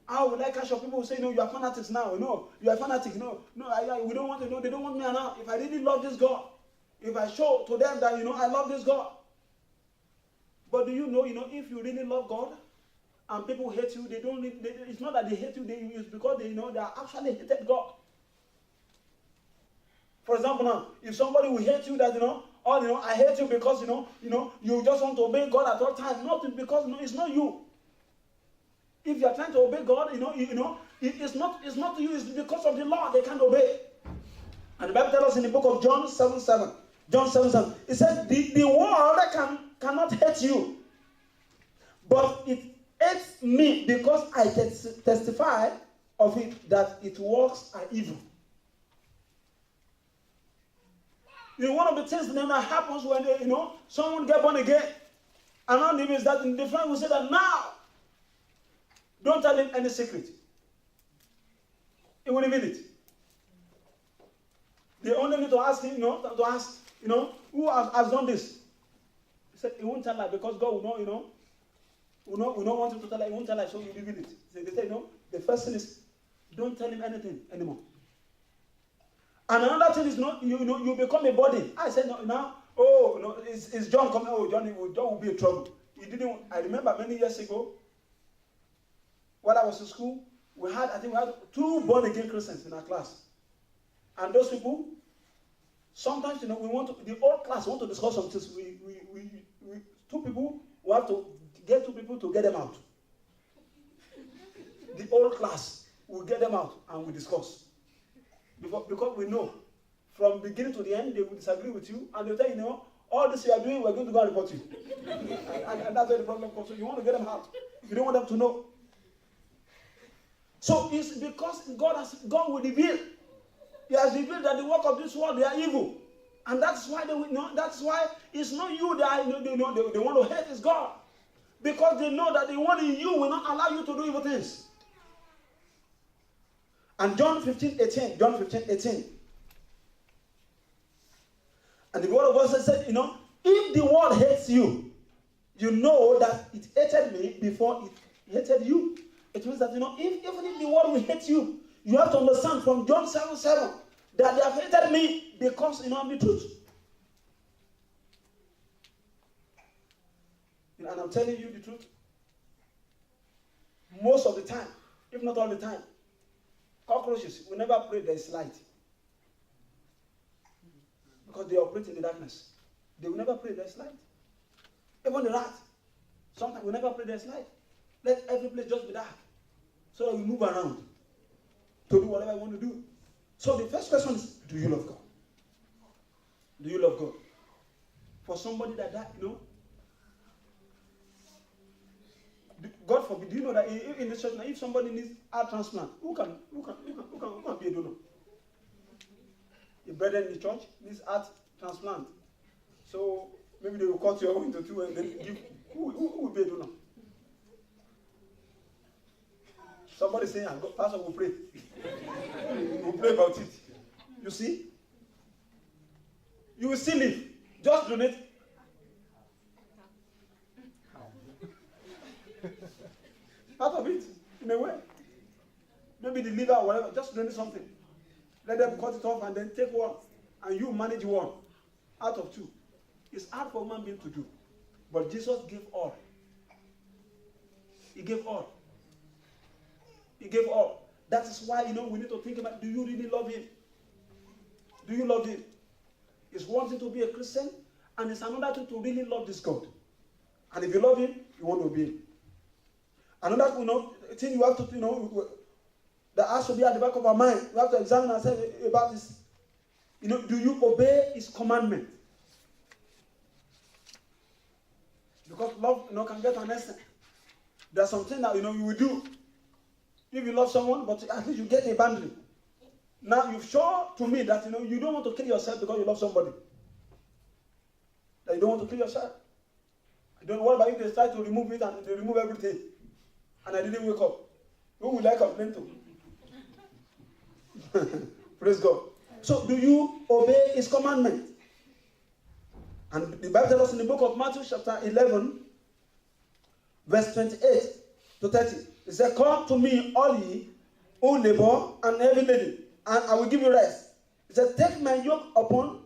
How will I catch up? People will say, you are fanatics now. You are fanatic. No, we don't want to. They don't want me now. If I really love this God, if I show to them that, I love this God. But do you know, if you really love God and people hate you, it's not that they hate you, it's because they are actually hated God. For example, now, if somebody will hate you that, I hate you because, you just want to obey God at all times, not because, it's not you. If you are trying to obey God, it's not you, it's because of the law they can't obey. And the Bible tells us in the book of John 7:7, it says, the world cannot hate you, but it hates me because I testify of it that its works are evil. One of the things that happens when someone gets born again, and now is that the friend will say that now, don't tell him any secret. He won't reveal it. They only need to ask him, who has done this. He said he won't tell lie because God will know, will not want him to tell lie. He won't tell lie, so you reveal it. So they say, the first thing is, don't tell him anything anymore. And another thing is, you become a body. I said, is John coming? John will be in trouble. I remember many years ago, while I was in school, we had 2 born-again Christians in our class. And those people, sometimes, the whole class want to discuss some things. We have to get 2 people to get them out. The whole class will get them out and we discuss. Because we know, from beginning to the end, they will disagree with you, and they'll tell you, all this you are doing, we're going to go and report you. and that's where the problem comes. So you want to get them out. You don't want them to know. So it's because God will reveal. He has revealed that the work of this world, they are evil. And that's why that's why it's not you that they want to hate, it's God. Because they know that the one in you will not allow you to do evil things. And John 15:18. And the word of God said, if the world hates you, you know that it hated me before it hated you. It means that, even if the world will hate you, you have to understand from John 7:7 that they have hated me because, I'm the truth. And I'm telling you the truth. Most of the time, if not all the time, cockroaches will never pray there is light. Because they operate in the darkness. They will never pray there is light. Even the rat, sometimes will never pray there is light. Let every place just be dark. So that we move around to do whatever I want to do. So the first question is, do you love God? Do you love God? For somebody that died, God forbid, do you know that in the church now, if somebody needs heart transplant, who can be a donor? A brother in the church needs heart transplant. So maybe they will cut your own into 2 and then give. Who will be a donor? Somebody saying, Pastor will pray. We'll pray about it. You see? You will still live. Just donate. Part of it, in a way. Maybe the liver or whatever, just donate something. Let them cut it off and then take one. And you manage one out of 2. It's hard for a human being to do. But Jesus gave all. He gave all. He gave all. That is why, we need to think about, do you really love him? Do you love him? It's one thing to be a Christian, and it's another thing to really love this God. And if you love him, you want to obey him. Another thing you have to, that has to be at the back of our mind. We have to examine ourselves about this. Do you obey his commandment? Because love, can get an essence. There's something that, you will do. If you love someone, but at least you get a boundary. Now you've shown to me that you don't want to kill yourself because you love somebody. That you don't want to kill yourself. I don't know what about if they try to remove it and they remove everything, and I didn't wake up. Who will I complain to? Praise God. So do you obey his commandment? And the Bible tells us in the book of Matthew chapter 11, verse 28 to 30. It said, come to me all ye who labor and heavy laden, and I will give you rest. It said, take my yoke upon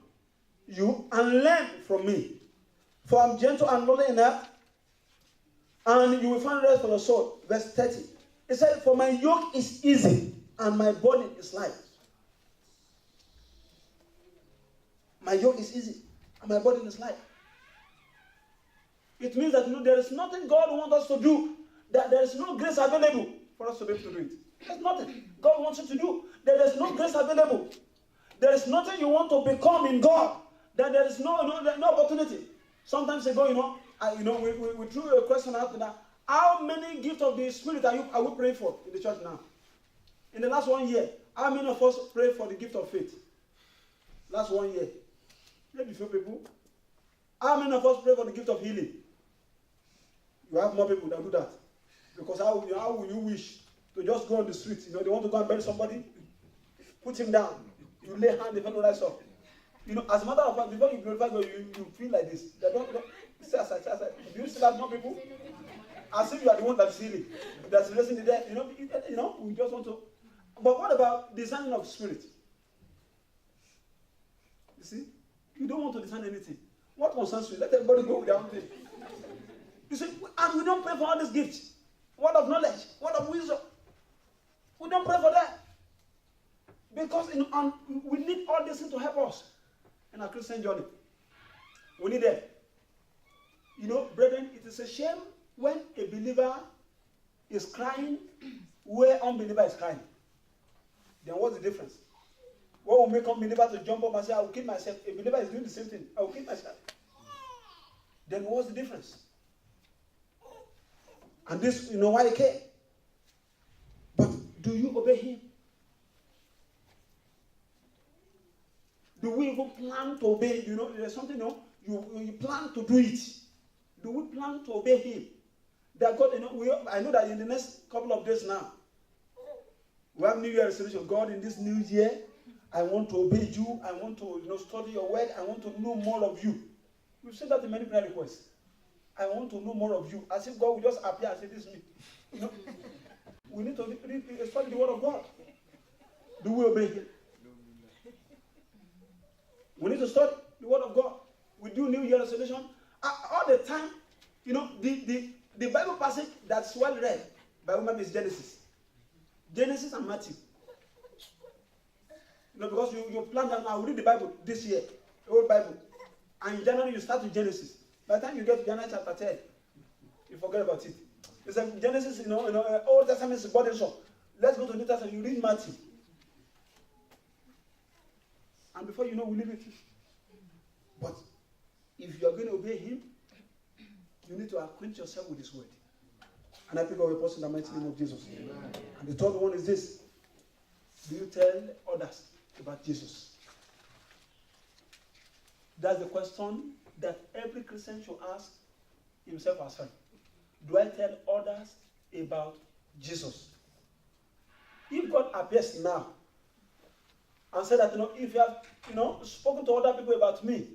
you and learn from me. For I am gentle and lowly in heart, and you will find rest for your soul. Verse 30. It said, for my yoke is easy and my burden is light. My yoke is easy and my burden is light. It means that there is nothing God wants us to do, that there is no grace available for us to be able to do it. There's nothing God wants you to do. There is no grace available. There is nothing you want to become in God, that there is no opportunity. Sometimes ago, we threw a question out there. How many gifts of the Spirit are we praying for in the church now? In the last 1 year, how many of us pray for the gift of faith? Last 1 year. Maybe few people. How many of us pray for the gift of healing? You have more people that do that. Because how will you wish to just go on the street? They want to go and bury somebody, put him down. You lay hand, the fellow rise up. As a matter of fact, before you glorify God, you feel like this. They don't say aside. Do you still have more people? As if you are the one that's healing, that's raising the dead. We just want to. But what about discerning of spirit? You see, you don't want to discern anything. What concerns you? Let everybody go with their own thing. You see, and we don't pray for all these gifts. Word of knowledge, word of wisdom. We don't pray for that. Because we need all these things to help us in our Christian journey. We need them. Brethren, it is a shame when a believer is crying where unbeliever is crying. Then what's the difference? What will make unbeliever to jump up and say, I will kill myself? A believer is doing the same thing. I will kill myself. Then what's the difference? And this, why he came. But do you obey him? Do we even plan to obey? There's something, you plan to do it. Do we plan to obey him? That God, I know that in the next couple of days now, we have New Year resolution. God, in this new year, I want to obey you. I want to, study your word. I want to know more of you. We've said that in many prayer requests. I want to know more of you. As if God will just appear and say, this is me. We need to study the word of God. Do we obey him? We need to study the word of God. We do New Year resolution. All the time, the Bible passage that's well read by women is Genesis. Genesis and Matthew. Because you plan that now, read the Bible this year, the whole Bible. And in January, you start with Genesis. By the time you get to January chapter 10, you forget about it. It's like Genesis, Old Testament is burdensome. Let's go to New Testament, you read Matthew. And before you know, we leave it. But if you are going to obey him, you need to acquaint yourself with his word. And I pick up a person in the mighty name of Jesus. Amen. And the third one is this. Do you tell others about Jesus? That's the question that every Christian should ask himself as well. Do I tell others about Jesus? If God appears now and said that, if you have, spoken to other people about me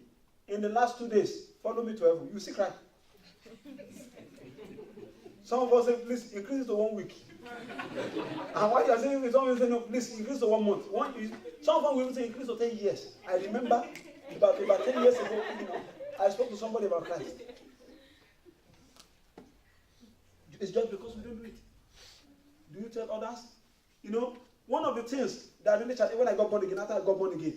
in the last 2 days, follow me to heaven, you see cry. Some of us say, please increase it to 1 week. And while you are saying it, some of you say, no, please increase to 1 month. Some of us will say increase to 10 years. I remember about 10 years ago, I spoke to somebody about Christ. It's just because we don't do it. Do you tell others? One of the things that really challenged when I got born again, after I got born again,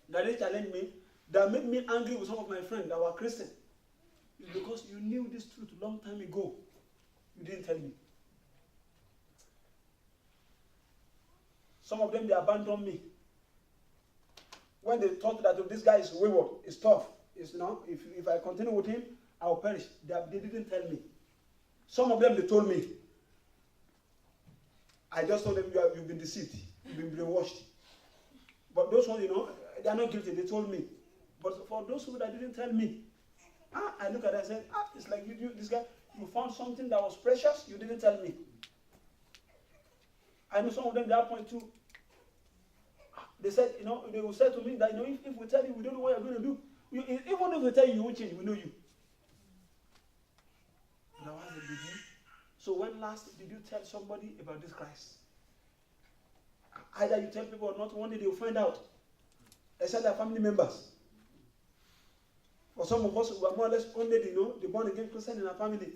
that really challenged me, that made me angry with some of my friends that were Christian, is because you knew this truth a long time ago. You didn't tell me. Some of them, they abandoned me. When they thought that this guy is wayward, is tough, if I continue with him, I will perish. They didn't tell me. Some of them, they told me. I just told them you've been deceived. You've been brainwashed. But those ones, they are not guilty. They told me. But for those who that didn't tell me, I look at it and said, it's like this guy, you found something that was precious, you didn't tell me. I know some of them, they are point too. They said, they will say to me that, if we tell you, we don't know what you're going to do. Even if we tell you, you won't change, we know you. But I was a baby. So when last did you tell somebody about this Christ? Either you tell people or not, one day they will find out. Except their family members. For some of us, we are more or less only, the born again Christian in our family.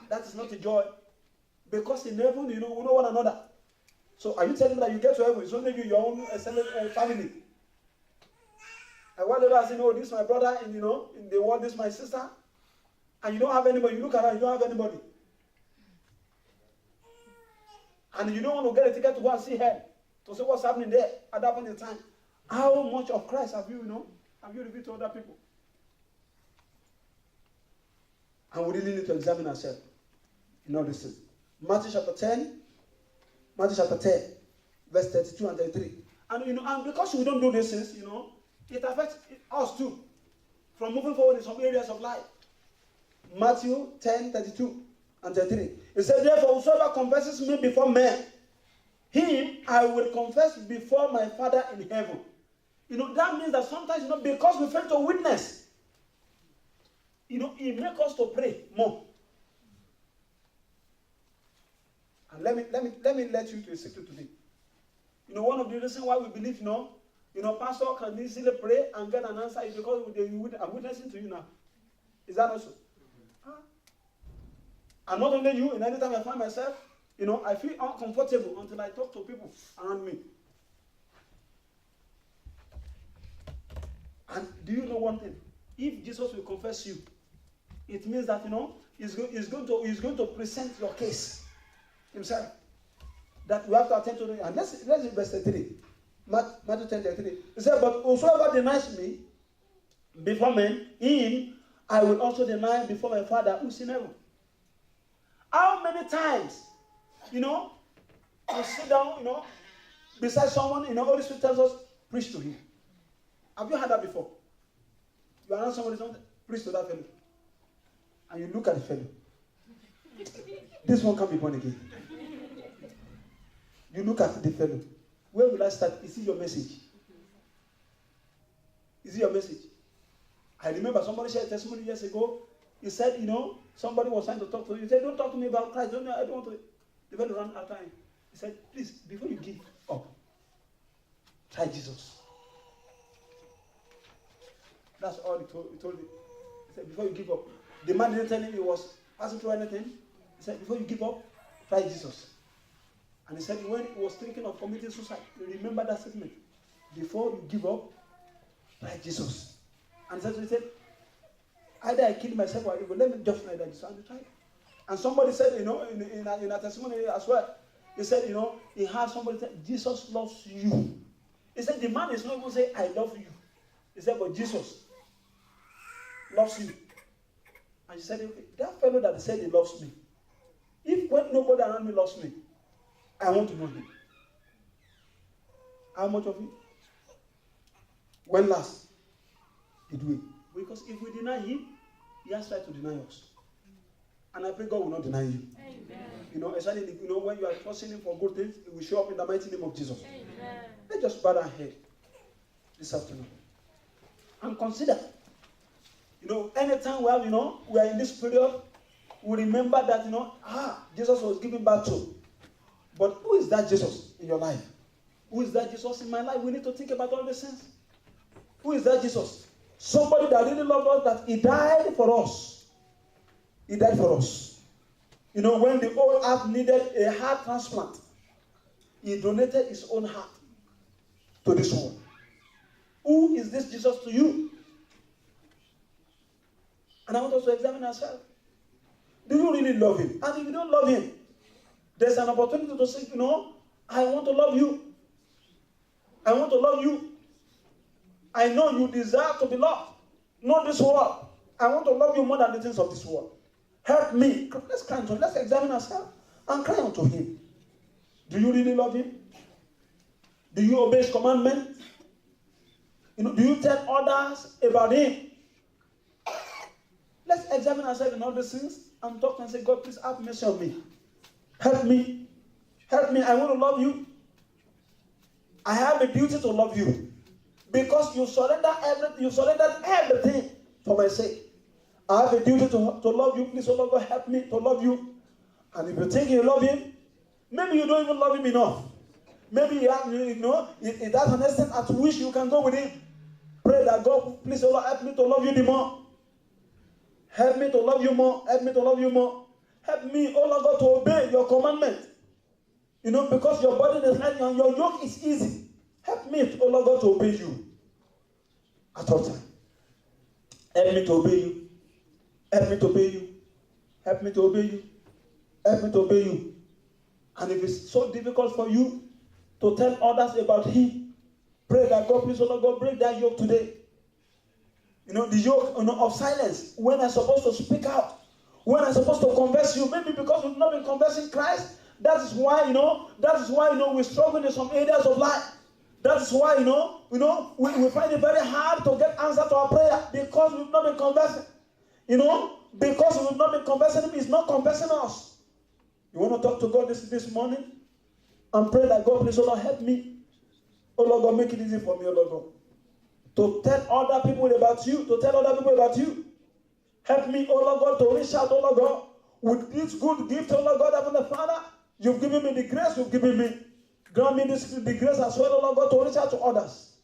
That is not a joy. Because in heaven, we know one another. So are you telling me that you get to heaven, it's only you, your own extended family? And whatever I say, this is my brother, in the world, this is my sister. And you don't have anybody. You look around, you don't have anybody. And you don't want to get a ticket to go and see hell, to see what's happening there at that point in time. How much of Christ have you, have you revealed to other people? And we really need to examine ourselves in all this thing. Matthew chapter 10, verse 32 and 33. And and because we don't do these things, it affects us too. From moving forward in some areas of life. Matthew 10, 32 and 33. It says, therefore, whosoever confesses me before men, him I will confess before my Father in heaven. That means that sometimes, because we fail to witness, it makes us to pray more. And let me let you to a secret today. One of the reasons why we believe, pastor can easily pray and get an answer is because I'm witnessing to you now. Is that also? And not only you, in any time I find myself, I feel uncomfortable until I talk to people around me. And do you know one thing? If Jesus will confess you, it means that, he's going to present your case himself. That we have to attend to. And let's read verse 33. Matthew 10:33. He said, but whosoever denies me before men, him I will also deny before my Father who is in heaven. How many times, you sit down, beside someone, Holy Spirit tells us, preach to him. Have you heard that before? You are around somebody, preach to that fellow. And you look at the fellow. This one can't be born again. You look at the fellow. Where will I start? Is it your message? Is it your message? I remember somebody shared a testimony years ago. He said, somebody was trying to talk to him. He said, don't talk to me about Christ. I don't want to. The fellow ran after him. He said, please, before you give up, try Jesus. That's all he told him. He said, before you give up. The man didn't tell him he was passing through anything. He said, before you give up, try Jesus. And he said, when he was thinking of committing suicide, remember that statement. Before you give up, try Jesus. And so he said, either I kill myself or I will. Let me just try that Jesus. And he tried. And somebody said, in a testimony as well, he said, he had somebody say, Jesus loves you. He said, the man is not going to say, I love you. He said, but Jesus loves you. And he said, okay, that fellow that said he loves me, if when nobody around me loves me, I want to know him. How much of it? When last did we? Because if we deny him, he has tried to deny us. And I pray God will not deny you. Amen. Especially when you are trusting him for good things, it will show up in the mighty name of Jesus. Amen. Let's just bow our head this afternoon. And consider, anytime we are in this period, we remember that, Jesus was given back to. But who is that Jesus in your life? Who is that Jesus in my life? We need to think about all these things. Who is that Jesus? Somebody that really loved us, that he died for us. He died for us. When the old heart needed a heart transplant, he donated his own heart to this world. Who is this Jesus to you? And I want us to examine ourselves. Do you really love him? And if you don't love him, there's an opportunity to say, I want to love you. I want to love you. I know you deserve to be loved. Not this world. I want to love you more than the things of this world. Help me. Let's cry unto him. Let's examine ourselves and cry unto him. Do you really love him? Do you obey his commandment? Do you tell others about him? Let's examine ourselves in all these things and talk and say, God, please have mercy on me. Help me. Help me. I want to love you. I have a duty to love you. Because you surrendered everything for my sake. I have a duty to love you. Please, oh Lord God, help me to love you. And if you think you love him, maybe you don't even love him enough. Maybe you have, it has an extent at which you can go with him. Pray that God, please, oh Lord, help me to love you the more. Help me to love you more. Help me to love you more. Help me, oh Lord God, to obey your commandment. Because your burden is light and your yoke is easy. Help me, oh Lord God, to obey you at all time. Help me to obey you. Help me to obey you. Help me to obey you. Help me to obey you. And if it's so difficult for you to tell others about him, pray that God, please, oh Lord God, break that yoke today. The yoke of silence. When I'm supposed to speak out. When I'm supposed to converse you. Maybe because we've not been conversing Christ. That is why, we struggle in some areas of life. That is why, we find it very hard to get answer to our prayer. Because we've not been conversing. Because we've not been conversing him, he's not conversing us. You want to talk to God this morning? And pray that God, please, oh Lord, help me. Oh Lord God, make it easy for me, oh Lord God. To tell other people about you. To tell other people about you. Help me, oh Lord God, to reach out, oh Lord God. With this good gift, oh Lord God, Heavenly Father. You've given me the grace you've given me. Grant me the grace as well, oh Lord God, to reach out to others.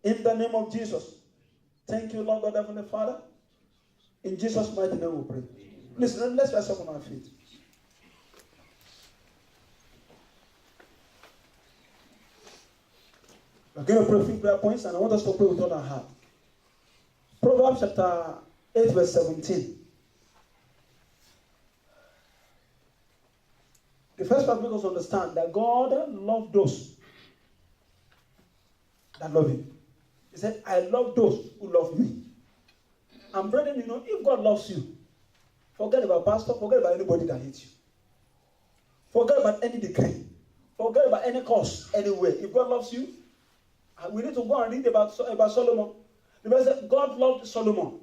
In the name of Jesus. Thank you, Lord God, Heavenly Father. In Jesus' mighty name we pray. Listen, let's rise up on our feet. We're going to pray a few prayer points, and I want us to pray with all our heart. Proverbs chapter 8, verse 17. The first part makes us understand that God loves those that love him. He said, I love those who love me. And brethren, if God loves you, forget about pastor, forget about anybody that hates you. Forget about any decree. Forget about any cause anywhere. If God loves you, we need to go and read about Solomon. The Bible said God loved Solomon.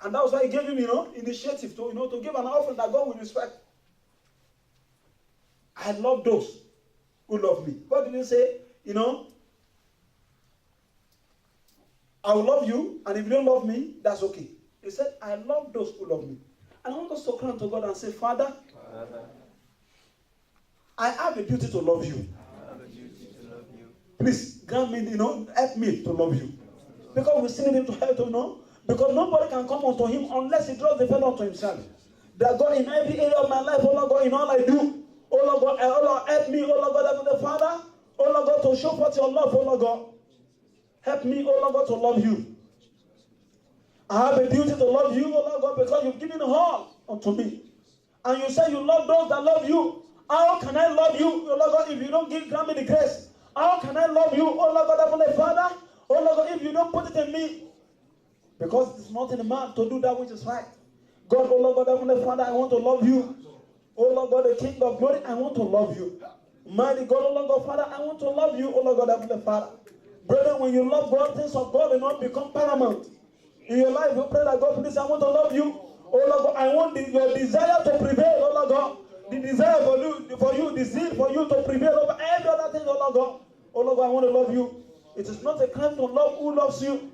And that was why he gave him, initiative to give an offering that God will respect. I love those who love me. God didn't say, I will love you, and if you don't love me, that's okay. He said, I love those who love me. And I want us to cry to God and say, Father, I have a duty to love you. Please grant me, help me to love you. Because we still need him to help to because nobody can come unto him unless he draws the fellow to himself. That God, in every area of my life, oh Lord God, in all I do, oh Lord God, oh Lord, help me, oh Lord God, Heavenly Father, oh Lord God, to show forth your love, oh Lord God. Help me, oh Lord God, to love you. I have a duty to love you, oh Lord God, because you've given all unto me. And you say you love those that love you. How can I love you, oh Lord God, if you don't grant me the grace? How can I love you, oh Lord God, Heavenly Father, oh Lord God, if you don't put it in me? Because it's not in a man to do that which is right. God, oh Lord God, Heavenly Father, I want to love you. Oh Lord God, the King of glory, I want to love you. Mighty God, oh Lord God, Father, I want to love you, oh Lord God, Heavenly Father. Brother, when you love God, things of God will not become paramount. In your life, you pray that God, please, I want to love you. Oh Lord God, I want your desire to prevail, oh Lord God. The desire for you, the zeal for you to prevail over every other thing, oh Lord God. Oh Lord God, I want to love you. It is not a crime to love who loves you.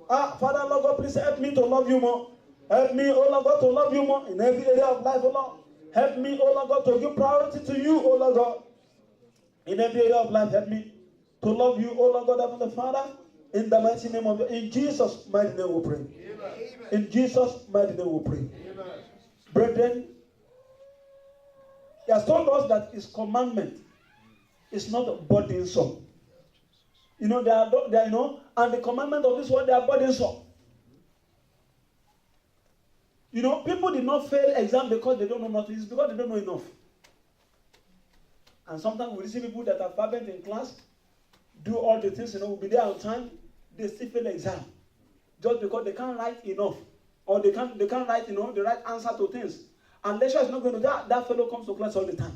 Father, Lord God, please help me to love you more. Help me, oh Lord God, to love you more in every area of life, oh Lord. Help me, oh Lord God, to give priority to you, oh Lord God. In every area of life, help me to love you, oh Lord God, Heavenly Father. In the mighty name of in Jesus' mighty name we pray. Amen. In Jesus' mighty name we pray. Amen. Brethren, he has told us that his commandment is not burdensome. They are, and the commandment of this world, they are burdensome. People did not fail exam because they don't know nothing. It's because they don't know enough. And sometimes we see people that are fervent in class, do all the things, will be there on time, they still fail exam. Just because they can't write enough. Or they can't write, the right answer to things. And lecturer is not going to that fellow comes to class all the time.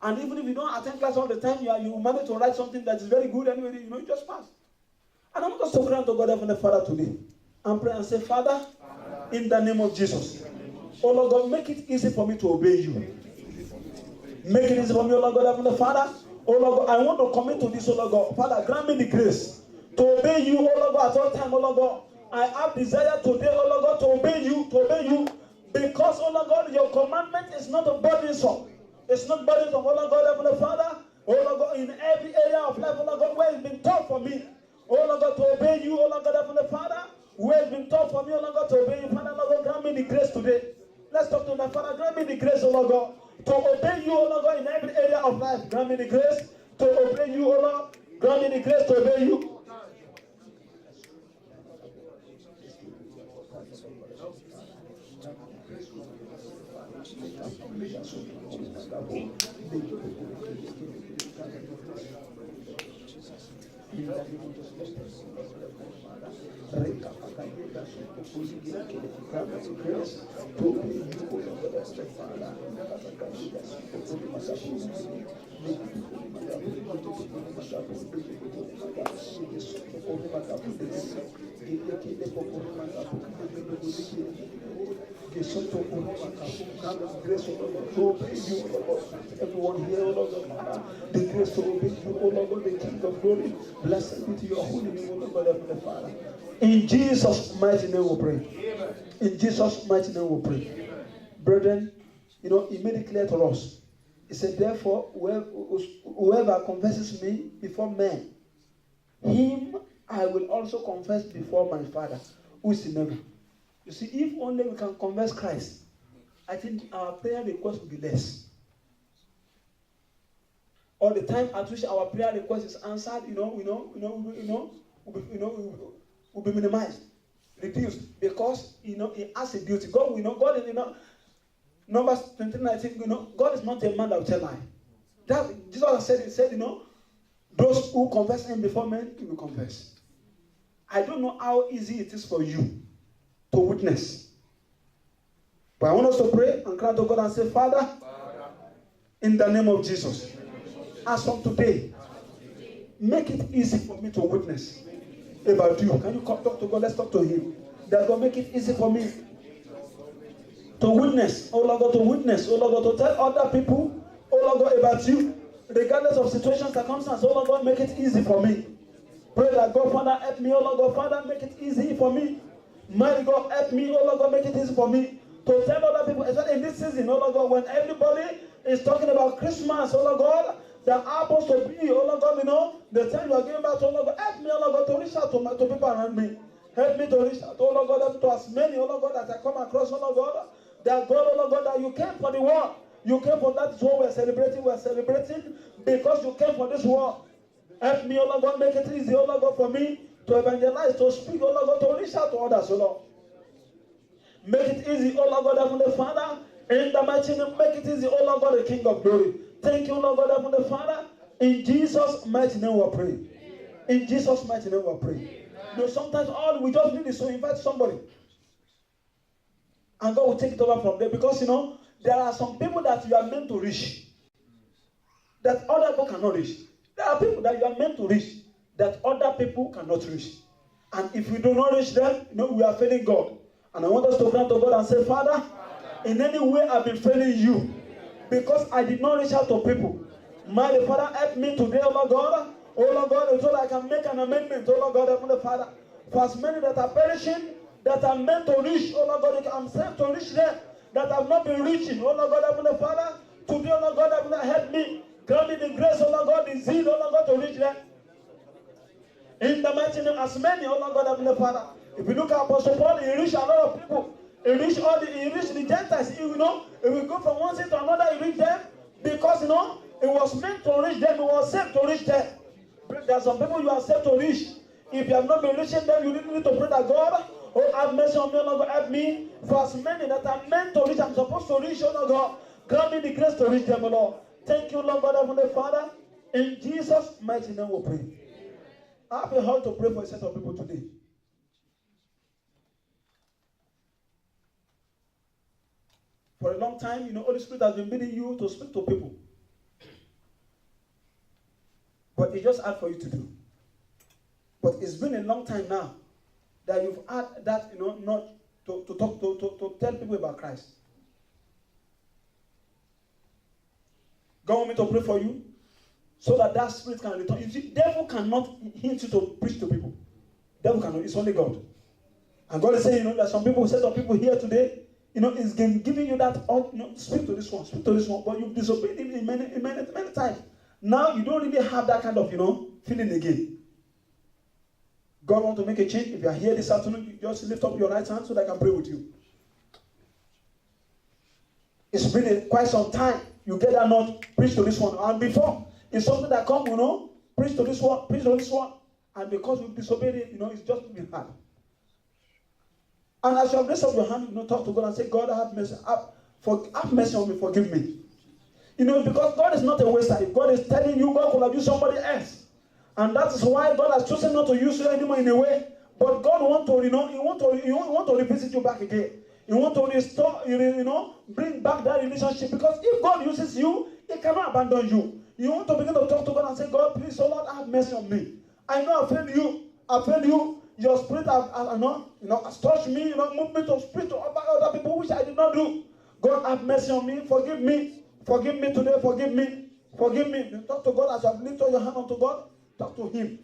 And even if you don't attend class all the time, you manage to write something that is very good anyway, you just pass. And I want us to cry to God, Heavenly Father, today. And pray and say, Father, in the name of Jesus, oh Lord God, make it easy for me to obey you. Make it easy for me, oh Lord God, Heavenly Father. Oh Lord God, I want to commit to this, oh Lord God. Father, grant me the grace to obey you, oh Lord God, at all time, oh Lord God. I have desire today, oh Lord God, to obey you, because, oh Lord God, your commandment is not a burdensome. It's not burdensome, oh Lord God, Heavenly Father. Oh Lord God, in every area of life, oh Lord God, where it's been tough for me, oh Lord God, to obey you, oh Lord God, Heavenly Father. Where it's been tough for me, oh Lord God, to obey you, Father, Lord God, grant me the grace today. Let's talk to the Father, grant me the grace, oh Lord God, to obey you, oh Lord God, in every area of life. Grant me the grace to obey you, oh Lord. Grant me the grace to obey you. Everyone here, oh Lord God, the grace to obey you, oh Lord God, the King of glory. Blessed be to your holy name, oh Lord God, Heavenly Father. In Jesus' mighty name we pray. In Jesus' mighty name we pray. Brethren, he made it clear to us. He said, therefore, whoever confesses me before men, him I will also confess before my Father, who is in heaven. You see, if only we can confess Christ, I think our prayer request will be less. All the time at which our prayer request is answered, will be minimized, reduced, because it has a duty. God, Numbers 20:19, God is not a man that will tell lie. That Jesus said, those who confess him before men, he will confess. I don't know how easy it is for you to witness. But I want us to pray and cry to God and say, Father, in the name of Jesus, as from today, make it easy for me to witness about you. Can you come talk to God? Let's talk to him. That God make it easy for me to witness, oh Lord God, to witness, oh Lord God, to tell other people, oh Lord God, about you, regardless of situations, circumstances, oh Lord God, make it easy for me. Pray that God, Father, help me, oh Lord God, Father, make it easy for me. Mighty God, help me, oh Lord God, make it easy for me to tell other people, especially in this season, oh Lord God, when everybody is talking about Christmas, oh Lord God, that happens to be, oh Lord God, the time you are giving back to, oh Lord God, help me, oh Lord God, to reach out to people around me. Help me to reach out, oh Lord God, to as many, oh Lord God, that I come across, oh Lord God, that God, oh Lord God, that you came for the world. You came for that world we're celebrating. We're celebrating because you came for this world. Help me, oh Lord God, make it easy, oh Lord God, for me to evangelize, to speak, oh Lord God, to reach out to others, oh Lord. Make it easy, oh Lord God, Heavenly Father, in the mighty name, make it easy, oh Lord God, the King of glory. Thank you, Lord God, Heavenly Father. In Jesus' mighty name we pray. In Jesus' mighty name we pray. Sometimes all we just need is to invite somebody. And God will take it over from there, because there are some people that you are meant to reach that other people cannot reach. There are people that you are meant to reach that other people cannot reach. And if we do not reach them, we are failing God. And I want us to cry to God and say, Father, in any way I've been failing you because I did not reach out to people. My Father, help me today, oh Lord God. Oh Lord God, so that I can make an amendment, oh Lord God, Heavenly Father. For as many that are perishing, that are meant to reach, oh Lord God, I'm sent to reach them, that have not been reaching, oh Lord God, Heavenly Father. Today, oh Lord God, Heavenly, help me. Grant me the grace, oh Lord God, the zeal, oh Lord God, to reach them. In the mighty name, as many, oh Lord God, Heavenly Father. If you look at Apostle Paul, he reached a lot of people. He reached the Gentiles. If we go from one city to another, he reached them because it was meant to reach them. It was sent to reach them. There are some people you are sent to reach. If you have not been reaching them, you need to pray that God, oh, have mercy on me, oh Lord God, help me. For as many that are meant to reach, I'm supposed to reach, oh Lord God, grant me the grace to reach them, oh Lord. Thank you, Lord God, Heavenly Father. In Jesus' mighty name we pray. I have a heart to pray for a set of people today. For a long time, Holy Spirit has been leading you to speak to people. But it's just hard for you to do. But it's been a long time now that you've had that, not to talk to tell people about Christ. God want me to pray for you so that spirit can return. You see, devil cannot hint you to preach to people. Devil cannot. It's only God. And God is saying, that some people, set of people here today, is giving you that, speak to this one, but you've disobeyed him many times. Now you don't really have that kind of, feeling again. God wants to make a change. If you are here this afternoon, you just lift up your right hand so that I can pray with you. It's been quite some time. You get that not, preach to this one. And before, it's something that comes, preach to this one. And because you disobeyed it, it's just been hard. And as you have raised up your hand, talk to God and say, God, have mercy. Have mercy on me, forgive me. Because God is not a waster. If God is telling you, God could have used somebody else. And that is why God has chosen not to use you anymore in a way. But God wants to, He want to revisit you back again. He wants to restore, bring back that relationship. Because if God uses you, He cannot abandon you. You want to begin to talk to God and say, God, please, oh Lord, have mercy on me. I know I failed you. Your spirit has touched me, moved me to speak to other people, which I did not do. God, have mercy on me. Forgive me. Forgive me today. Forgive me. You talk to God as you have lifted your hand unto God. Talk to Him.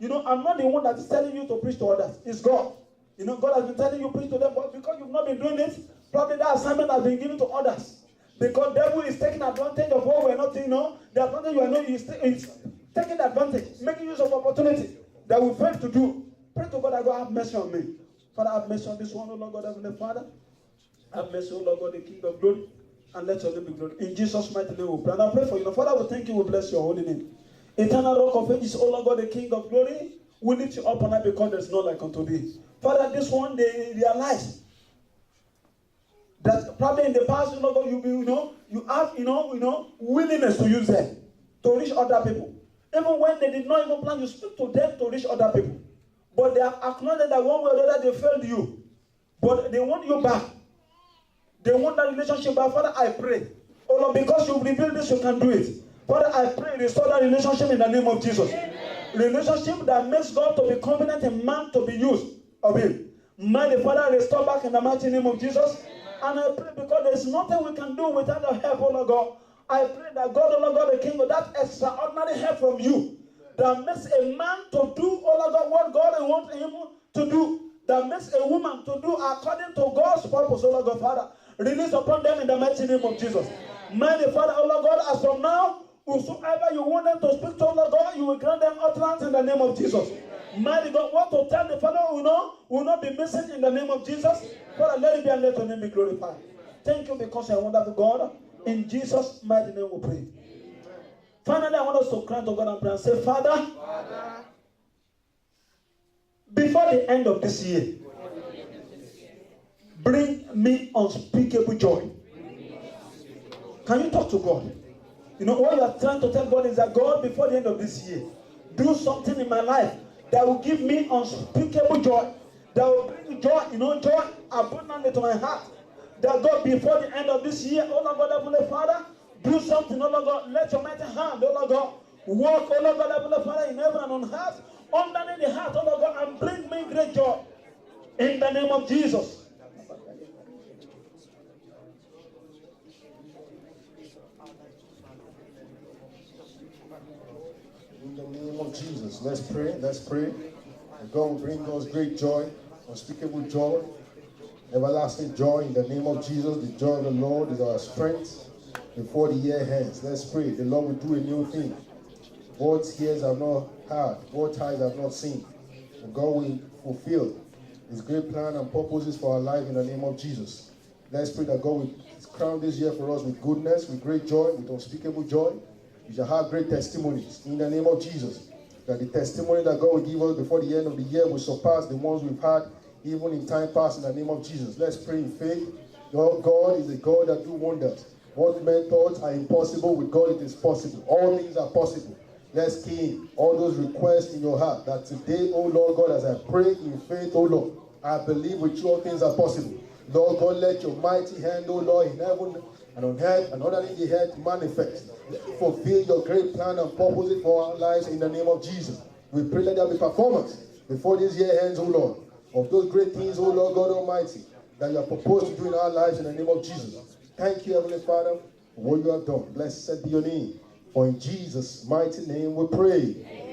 I'm not the one that is telling you to preach to others. It's God. God has been telling you to preach to them, but because you've not been doing it, probably that assignment has been given to others. Because the devil is taking advantage of what we're not doing. The advantage you are not, is taking advantage, making use of opportunity that we fail to do. Pray to God that God have mercy on me. Father, have mercy on this one, O Lord God, Heavenly Father. Have mercy, O Lord God, the King of glory, and let your name be glorified. In Jesus' mighty name we pray. And I pray for you. Father, we thank you, we bless your holy name. Eternal rock of ages, O Lord God, the King of glory, we lift you up on high because there's no like unto thee. Father, this one, they realize that probably in the past, O Lord God, you have, willingness to use them to reach other people. Even when they did not even plan, you speak to them to reach other people. But they have acknowledged that one way or the other they failed you. But they want you back. They want that relationship back. Father, I pray. Oh Lord, because you've revealed this, you can do it. Father, I pray, restore that relationship in the name of Jesus. Amen. Relationship that makes God to be confident and man to be used of Him. Mighty Father, restore back in the mighty name of Jesus. Amen. And I pray because there's nothing we can do without your help, oh Lord God. I pray that God, oh Lord God, the King, of that extraordinary help from you that makes a man to do, oh Lord God, what God wants him to do, that makes a woman to do according to God's purpose, oh Lord God, Father. Release upon them in the mighty name of Jesus. Mighty Father, oh Lord God, as from now, whosoever you want them to speak to, oh Lord God, you will grant them utterance in the name of Jesus. Mighty God, what to tell the Father will not be missing in the name of Jesus. Father, let it be and let your name be glorified. Thank you because you are a wonderful God. In Jesus' mighty name we pray. Finally, I want us to cry to God and pray and say, Father, before the end of this year, bring me unspeakable joy. Can you talk to God? What you are trying to tell God is that God, before the end of this year, do something in my life that will give me unspeakable joy. That will bring joy, joy abundantly to my heart. That God, before the end of this year, oh Lord God, Heavenly Father, do something, oh Lord God. Let your mighty hand, oh Lord God, work, oh Lord God, Heavenly Father, in heaven and on earth, underneath the heart, oh Lord God, and bring me great joy. In the name of Jesus. In the name of Jesus, let's pray. And God will bring us great joy, unspeakable joy, everlasting joy in the name of Jesus. The joy of the Lord is our strength before the year ends. Let's pray. The Lord will do a new thing. What ears have not heard, what eyes have not seen. And God will fulfill His great plan and purposes for our life in the name of Jesus. Let's pray that God will crown this year for us with goodness, with great joy, with unspeakable joy. We shall have great testimonies in the name of Jesus. That the testimony that God will give us before the end of the year will surpass the ones we've had even in time past in the name of Jesus. Let's pray in faith. God is a God that do wonders. What men thought are impossible, with God it is possible. All things are possible. Let's key in all those requests in your heart that today, oh Lord God, as I pray in faith, oh Lord, I believe with you all things are possible. Lord God, let your mighty hand, oh Lord, in heaven and on earth and underneath the earth manifest. Let it fulfill your great plan and purpose for our lives in the name of Jesus. We pray that there be performance before this year ends, O Lord, of those great things, O Lord God Almighty, that you are proposed to do in our lives in the name of Jesus. Thank you, Heavenly Father, for what you have done. Blessed be your name. For in Jesus' mighty name we pray.